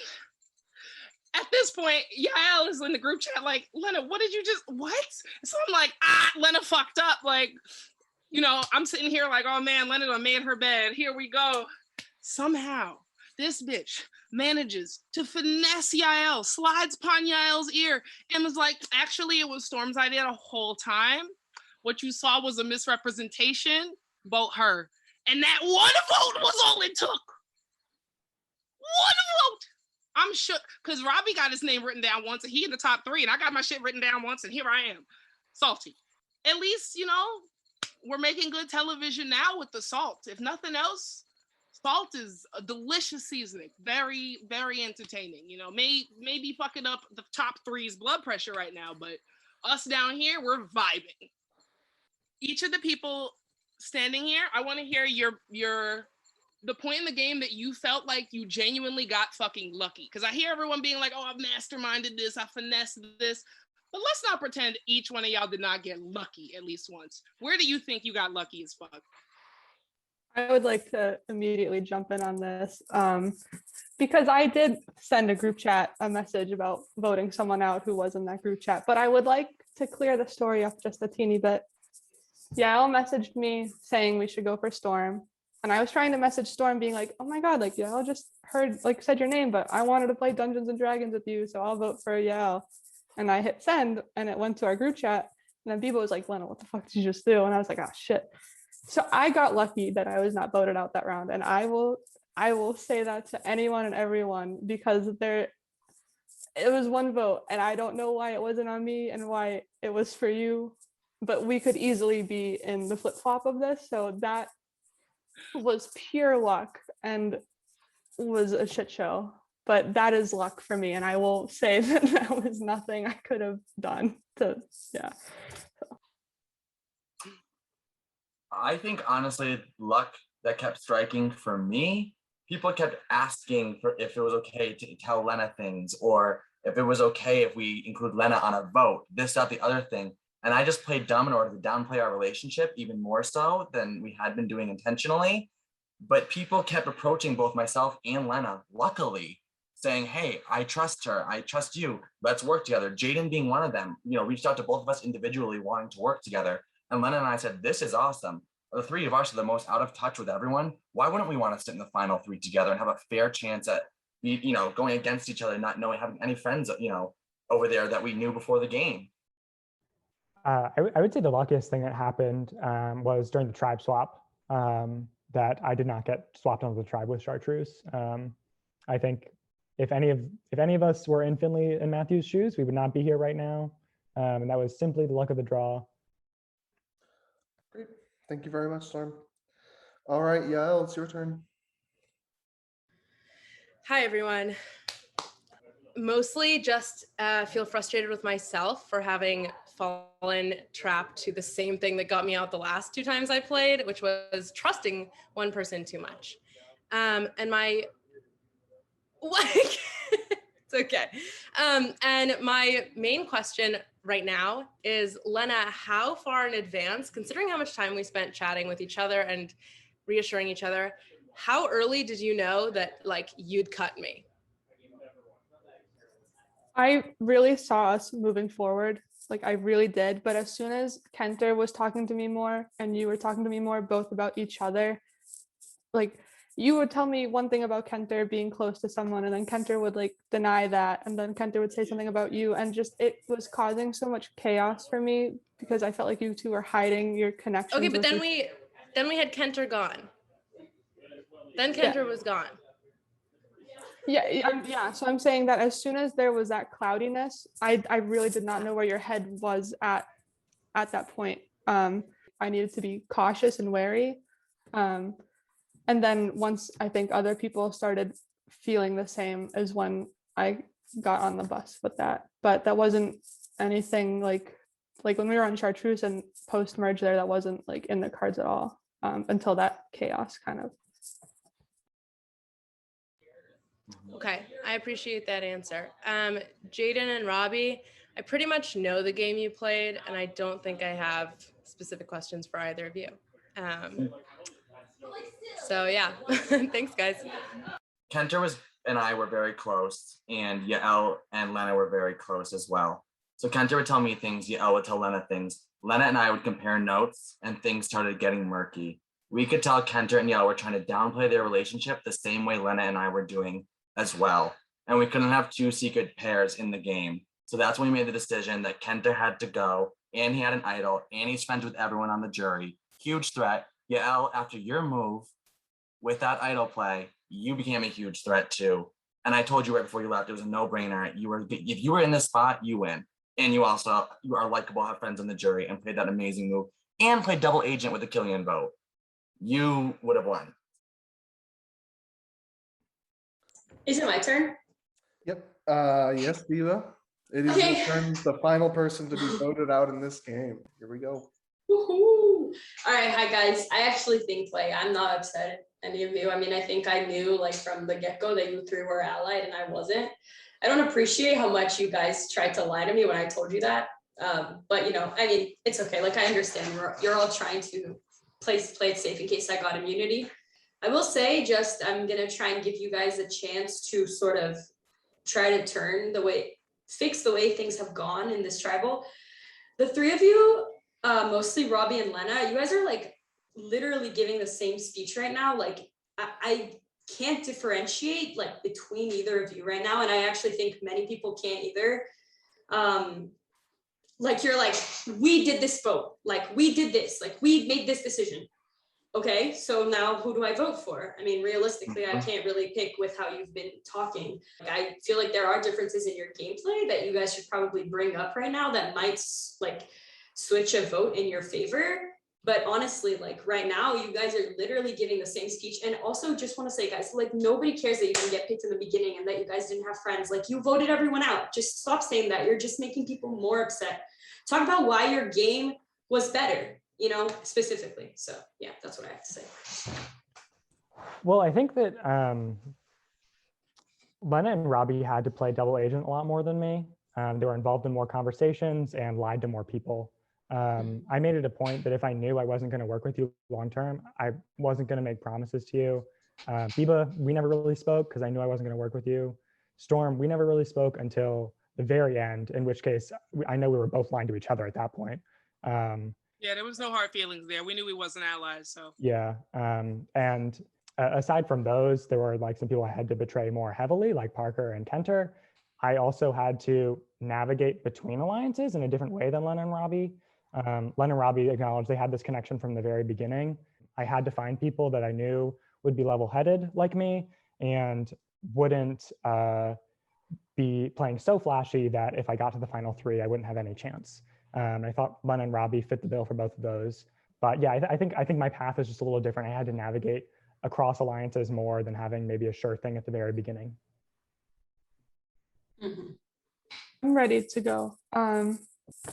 at this point, Yael is in the group chat like, Lena, what? So I'm like, Lena fucked up. Like, you know, I'm sitting here like, oh man, Lena done made her bed. Here we go. Somehow, this bitch manages to finesse Yael, slides upon Yael's ear, and was like, actually, it was Storm's idea the whole time. What you saw was a misrepresentation. Vote her. And that one vote was all it took. One vote. I'm sure, because Robbie got his name written down once, and he in the top 3, and I got my shit written down once, and here I am. Salty. At least, you know, we're making good television now with the salt. If nothing else, salt is a delicious seasoning. Very, very entertaining. You know, maybe fucking up the top 3's blood pressure right now, but us down here, we're vibing. Each of the people standing here, I want to hear the point in the game that you felt like you genuinely got fucking lucky. Because I hear everyone being like, oh, I've masterminded this, I finessed this. But let's not pretend each one of y'all did not get lucky at least once. Where do you think you got lucky as fuck? I would like to immediately jump in on this because I did send a group chat a message about voting someone out who was in that group chat, but I would like to clear the story up just a teeny bit. Yael messaged me saying we should go for Storm, and I was trying to message Storm being like, oh my god, like Yael just said your name, but I wanted to play Dungeons and Dragons with you, so I'll vote for Yael. And I hit send and it went to our group chat, and then Bebo was like, Lena, what the fuck did you just do? And I was like, oh shit. So I got lucky that I was not voted out that round, and I will say that to anyone and everyone, because it was one vote, and I don't know why it wasn't on me and why it was for you, but we could easily be in the flip-flop of this. So that was pure luck and was a shit show, but that is luck for me, and I will say that was nothing I could have done to, yeah. I think honestly, luck that kept striking for me people kept asking for if it was okay to tell Lena things, or if it was okay if we include Lena on a vote, this, that, the other thing. And I just played dumb in order to downplay our relationship even more so than we had been doing intentionally. But people kept approaching both myself and Lena, luckily, saying, hey, I trust her, I trust you, let's work together. Jaden being one of them, reached out to both of us individually wanting to work together. And Lena and I said, this is awesome. The three of us are the most out of touch with everyone. Why wouldn't we want to sit in the final three together and have a fair chance at, going against each other, not knowing, having any friends, over there that we knew before the game? I would say the luckiest thing that happened was during the tribe swap, that I did not get swapped onto the tribe with Chartreuse. I think if any of us were in Finley and Matthew's shoes, we would not be here right now. And that was simply the luck of the draw. Great. Thank you very much, Storm. All right, Yael, it's your turn. Hi, everyone. Mostly just feel frustrated with myself for having fallen trapped to the same thing that got me out the last 2 times I played, which was trusting one person too much. And my, like, it's okay. And my main question right now is, Lena, how far in advance, considering how much time we spent chatting with each other and reassuring each other, how early did you know that like you'd cut me? I really saw us moving forward. Like I really did. But as soon as Kenter was talking to me more and you were talking to me more, both about each other, like you would tell me one thing about Kenter being close to someone, and then Kenter would like deny that. And then Kenter would say something about you. And just, it was causing so much chaos for me because I felt like you two were hiding your connections. Okay, but then we had Kenter gone. Then Kenter was gone. Yeah. So I'm saying that as soon as there was that cloudiness, I really did not know where your head was at that point. I needed to be cautious and wary. And then once I think other people started feeling the same is when I got on the bus with that. But that wasn't anything like when we were on Chartreuse and post-merge there, that wasn't like in the cards at all until that chaos kind of. Okay, I appreciate that answer. Jaden and Robbie, I pretty much know the game you played, and I don't think I have specific questions for either of you. So yeah, thanks guys. Kenter and I were very close, and Yael and Lena were very close as well. So Kenter would tell me things, Yael would tell Lena things. Lena and I would compare notes, and things started getting murky. We could tell Kenter and Yael were trying to downplay their relationship the same way Lena and I were doing as well. And we couldn't have 2 secret pairs in the game. So that's when we made the decision that Kenter had to go, and he had an idol, and he's friends with everyone on the jury. Huge threat. Yael, after your move with that idol play, you became a huge threat too. And I told you right before you left, it was a no-brainer. If you were in this spot, you win. And you are likable, have friends on the jury, and played that amazing move, and played double agent with the Killian vote. You would have won. Is it my turn? Yep. Yes, Diva. It is your turn, the final person to be voted out in this game. Here we go. Woohoo! All right, hi guys. I actually think I'm not upset at any of you. I mean, I think I knew from the get-go that you 3 were allied and I wasn't. I don't appreciate how much you guys tried to lie to me when I told you that. But I mean, it's okay. I understand you're all trying to play it safe in case I got immunity. I will say I'm gonna try and give you guys a chance to sort of try to fix the way things have gone in this tribal. The 3 of you, mostly Robbie and Lena, you guys are literally giving the same speech right now. I can't differentiate between either of you right now. And I actually think many people can't either. You're we did this vote, we did this, we made this decision. Okay, so now who do I vote for? I mean, realistically, I can't really pick with how you've been talking. I feel like there are differences in your gameplay that you guys should probably bring up right now that might switch a vote in your favor. But honestly, right now, you guys are literally giving the same speech. And also just want to say, guys, nobody cares that you didn't get picked in the beginning and that you guys didn't have friends. You voted everyone out. Just stop saying that. You're just making people more upset. Talk about why your game was better, specifically. So yeah, that's what I have to say. Well, I think that Lena and Robbie had to play double agent a lot more than me. They were involved in more conversations and lied to more people. I made it a point that if I knew I wasn't going to work with you long term, I wasn't going to make promises to you. Biba, we never really spoke because I knew I wasn't going to work with you. Storm, we never really spoke until the very end, in which case I know we were both lying to each other at that point. Yeah, there was no hard feelings there. We knew we wasn't allies, so. Yeah, and aside from those, there were like some people I had to betray more heavily, like Parker and Kenter. I also had to navigate between alliances in a different way than Len and Robbie. Len and Robbie acknowledged they had this connection from the very beginning. I had to find people that I knew would be level-headed like me and wouldn't be playing so flashy that if I got to the final three, I wouldn't have any chance. I thought Len and Robbie fit the bill for both of those. But yeah, I think my path is just a little different. I had to navigate across alliances more than having maybe a sure thing at the very beginning. I'm ready to go.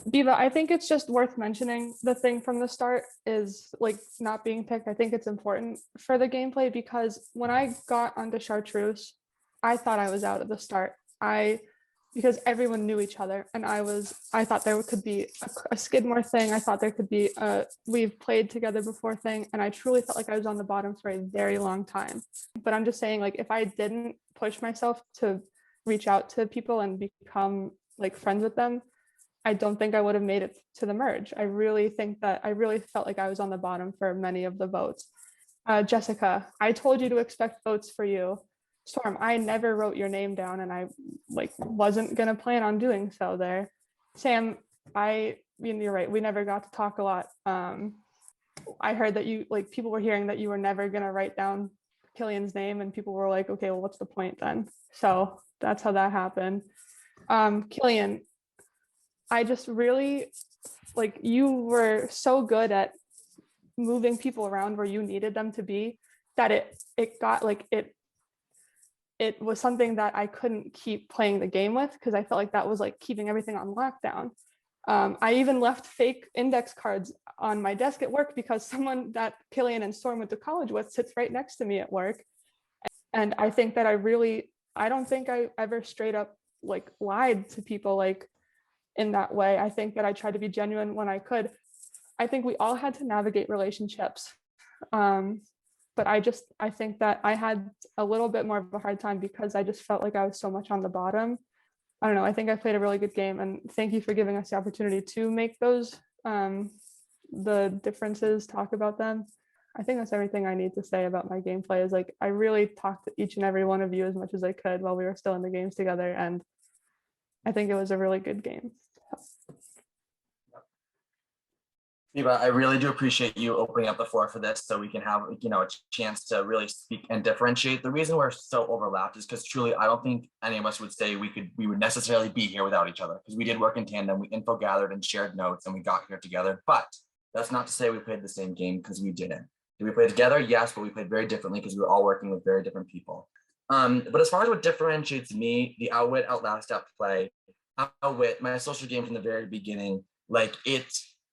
Biba, I think it's just worth mentioning the thing from the start is like not being picked. I think it's important for the gameplay because when I got onto Chartreuse, I thought I was out at the start. Because everyone knew each other and I thought there could be a Skidmore thing. I thought there could be a we've played together before thing. And I truly felt like I was on the bottom for a very long time. But I'm just saying, like, if I didn't push myself to reach out to people and become like friends with them, I don't think I would have made it to the merge. I really felt like I was on the bottom for many of the votes. Jessica, I told you to expect votes for you. Storm, I never wrote your name down and I wasn't gonna plan on doing so there. Sam, you're right, we never got to talk a lot. I heard that people were hearing that you were never gonna write down Killian's name and people were like, okay, well, what's the point then? So that's how that happened. Killian, I just really, you were so good at moving people around where you needed them to be that it was something that I couldn't keep playing the game with because I felt like that was like keeping everything on lockdown. I even left fake index cards on my desk at work because someone that Killian and Storm went to college with sits right next to me at work. And I think that I don't think I ever straight up lied to people in that way. I think that I tried to be genuine when I could. I think we all had to navigate relationships. But I think that I had a little bit more of a hard time because I just felt like I was so much on the bottom. I don't know. I think I played a really good game and thank you for giving us the opportunity to make those, the differences, talk about them. I think that's everything I need to say about my gameplay is I really talked to each and every one of you as much as I could while we were still in the games together. And I think it was a really good game. Biba, I really do appreciate you opening up the floor for this so we can have, a chance to really speak and differentiate. The reason we're so overlapped is because truly, I don't think any of us would say we would necessarily be here without each other because we did work in tandem, we info gathered and shared notes and we got here together. But that's not to say we played the same game because we didn't. Did we play together? Yes, but we played very differently because we were all working with very different people. But as far as what differentiates me, the Outwit, Outlast, Outplay, Outwit, my social game from the very beginning, it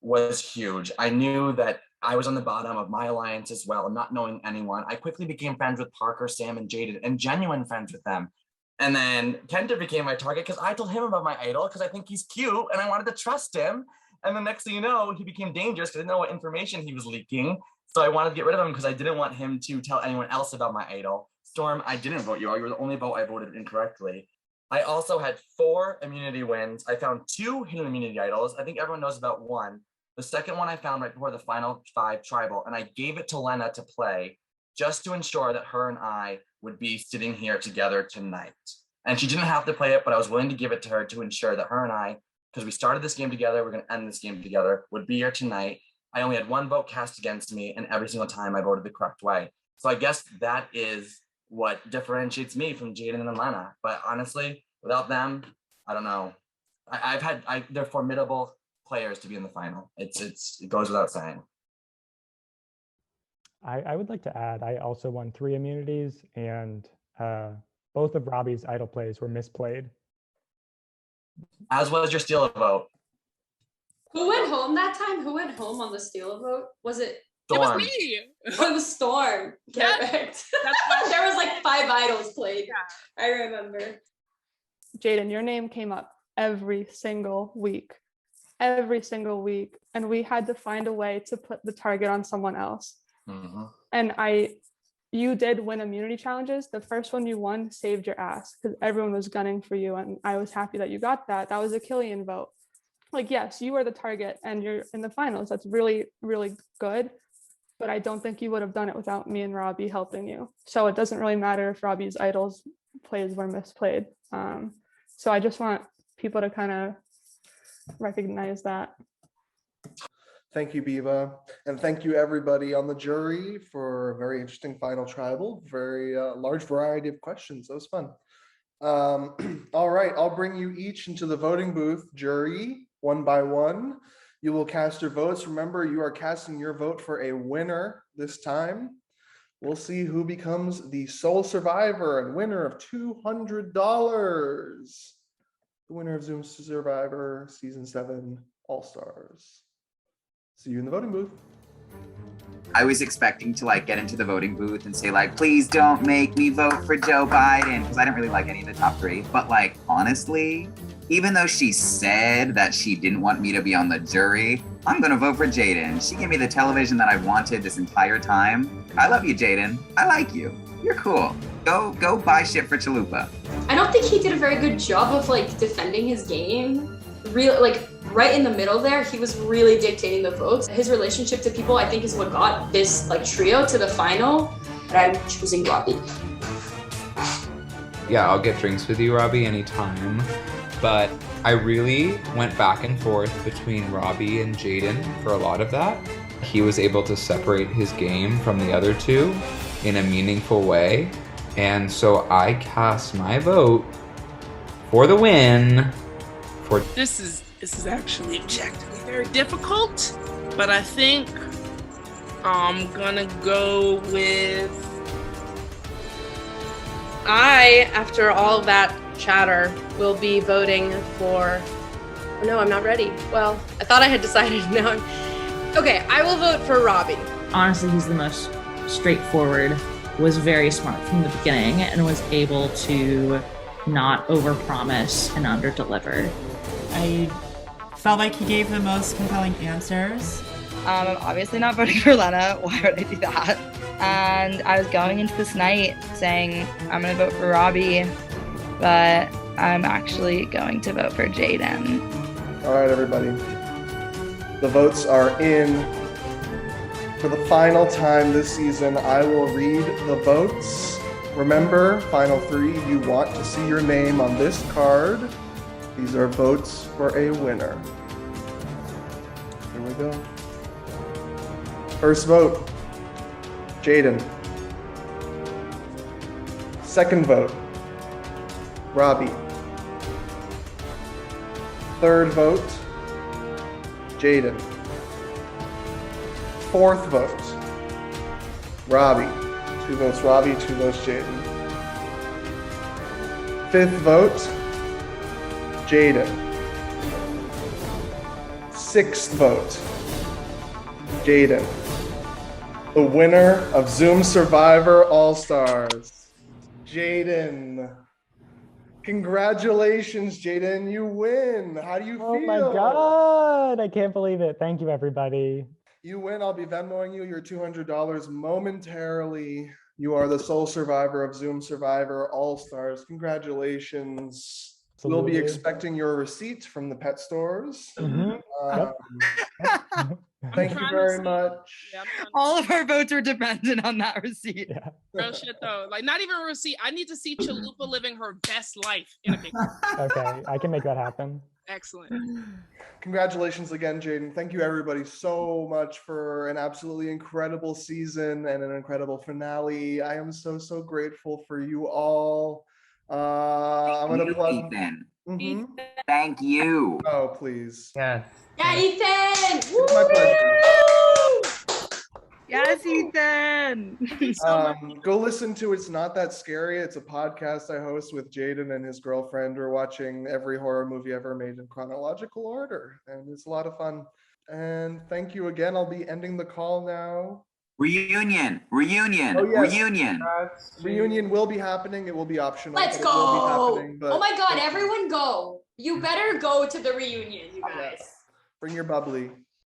was huge. I knew that I was on the bottom of my alliance as well, not knowing anyone. I quickly became friends with Parker, Sam, and Jaden, and genuine friends with them. And then Kenter became my target because I told him about my idol because I think he's cute and I wanted to trust him. And the next thing you know, he became dangerous because I didn't know what information he was leaking. So I wanted to get rid of him because I didn't want him to tell anyone else about my idol. Storm, I didn't vote you all. You were the only vote I voted incorrectly. I also had 4 immunity wins. I found 2 hidden immunity idols. I think everyone knows about one. The second one I found right before the final 5 tribal, and I gave it to Lena to play just to ensure that her and I would be sitting here together tonight. And she didn't have to play it, but I was willing to give it to her to ensure that her and I, because we started this game together, we're going to end this game together, would be here tonight. I only had 1 vote cast against me, and every single time I voted the correct way. So I guess that is what differentiates me from Jaden and Lena. But honestly, without them, I don't know. They're formidable players to be in the final. It goes without saying. I would like to add, I also won 3 immunities and both of Robbie's idol plays were misplayed. As was your steal a vote. Who went home that time? Who went home on the steal a vote? Was it storm. me. Oh, the storm. Yeah. Correct. That's why There was like 5 idols played. I remember. Jaden, your name came up every single week, and we had to find a way to put the target on someone else. And you did win immunity challenges. The first one you won saved your ass because everyone was gunning for you, and I was happy that you got that. That was a Killian vote. Like, yes, you are the target and you're in the finals. That's really, really good. But I don't think you would have done it without me and Robbie helping you. So it doesn't really matter if Robbie's idols plays were misplayed. So I just want people to kind of recognize that. Thank you, Biva. And thank you, everybody on the jury, for a very interesting final tribal. Very large variety of questions. That was fun. All right, I'll bring you each into the voting booth, jury, one by one. You will cast your votes. Remember, you are casting your vote for a winner this time. We'll see who becomes the sole survivor and winner of $200. The winner of Zoom Survivor Season 7 All-Stars. See you in the voting booth. I was expecting to like get into the voting booth and say like, please don't make me vote for Joe Biden, because I didn't really like any of the top 3. But like, honestly, even though she said that she didn't want me to be on the jury, I'm gonna vote for Jaden. She gave me the television that I wanted this entire time. I love you, Jaden. I like you. You're cool. Go buy shit for Chalupa. I don't think he did a very good job of like defending his game. Like right in the middle there, he was really dictating the votes. His relationship to people, I think, is what got this like trio to the final. And I'm choosing Robbie. Yeah, I'll get drinks with you, Robbie, anytime. But I really went back and forth between Robbie and Jaden for a lot of that. He was able to separate his game from the other two in a meaningful way. And so I cast my vote for the win for... This is actually objectively very difficult, but I think I'm gonna go with... after all that chatter, will be voting for... Oh, no, I'm not ready. Well, I thought I had decided. Now okay, I will vote for Robbie. Honestly, he's the most straightforward, was very smart from the beginning, and was able to not overpromise and underdeliver. I felt like he gave the most compelling answers. I'm obviously not voting for Lena. Why would I do that? And I was going into this night saying I'm going to vote for Robbie, but I'm actually going to vote for Jaden. All right, everybody. The votes are in. For the final time this season, I will read the votes. Remember, final 3, you want to see your name on this card. These are votes for a winner. Here we go. First vote, Jaden. Second vote, Robbie. Third vote, Jaden. Fourth vote, Robbie. 2 votes Robbie, 2 votes Jaden. Fifth vote, Jaden. Sixth vote, Jaden. The winner of Zoom Survivor All-Stars, Jaden. Congratulations, Jaden, you win. How do you feel? Oh my God, I can't believe it. Thank you, everybody. You win. I'll be Venmoing you your $200 momentarily. You are the sole survivor of Zoom Survivor All-Stars. Congratulations. We'll be Absolutely. expecting your receipts from the pet stores. Mhm. Thank you very much. All of our votes are dependent on that receipt. Real shit though. Like not even a receipt. I need to see Chalupa living her best life in a picture. Okay, I can make that happen. Excellent. Congratulations again, Jaden. Thank you everybody so much for an absolutely incredible season and an incredible finale. I am so grateful for you all. I'm gonna plug. Ethan. Mhm. Thank you. Oh, please. Yes. Yeah, Ethan! It's my pleasure. Yes, Ethan. Go listen to It's Not That Scary. It's a podcast I host with Jaden and his girlfriend. We're watching every horror movie ever made in chronological order, and it's a lot of fun. And thank you again. I'll be ending the call now. Reunion. Oh, yes. Reunion. Reunion will be happening. It will be optional. Let's but it will be go. happening, but Oh my God, thank you. everyone go. You better go to the reunion, you guys. Bring your bubbly.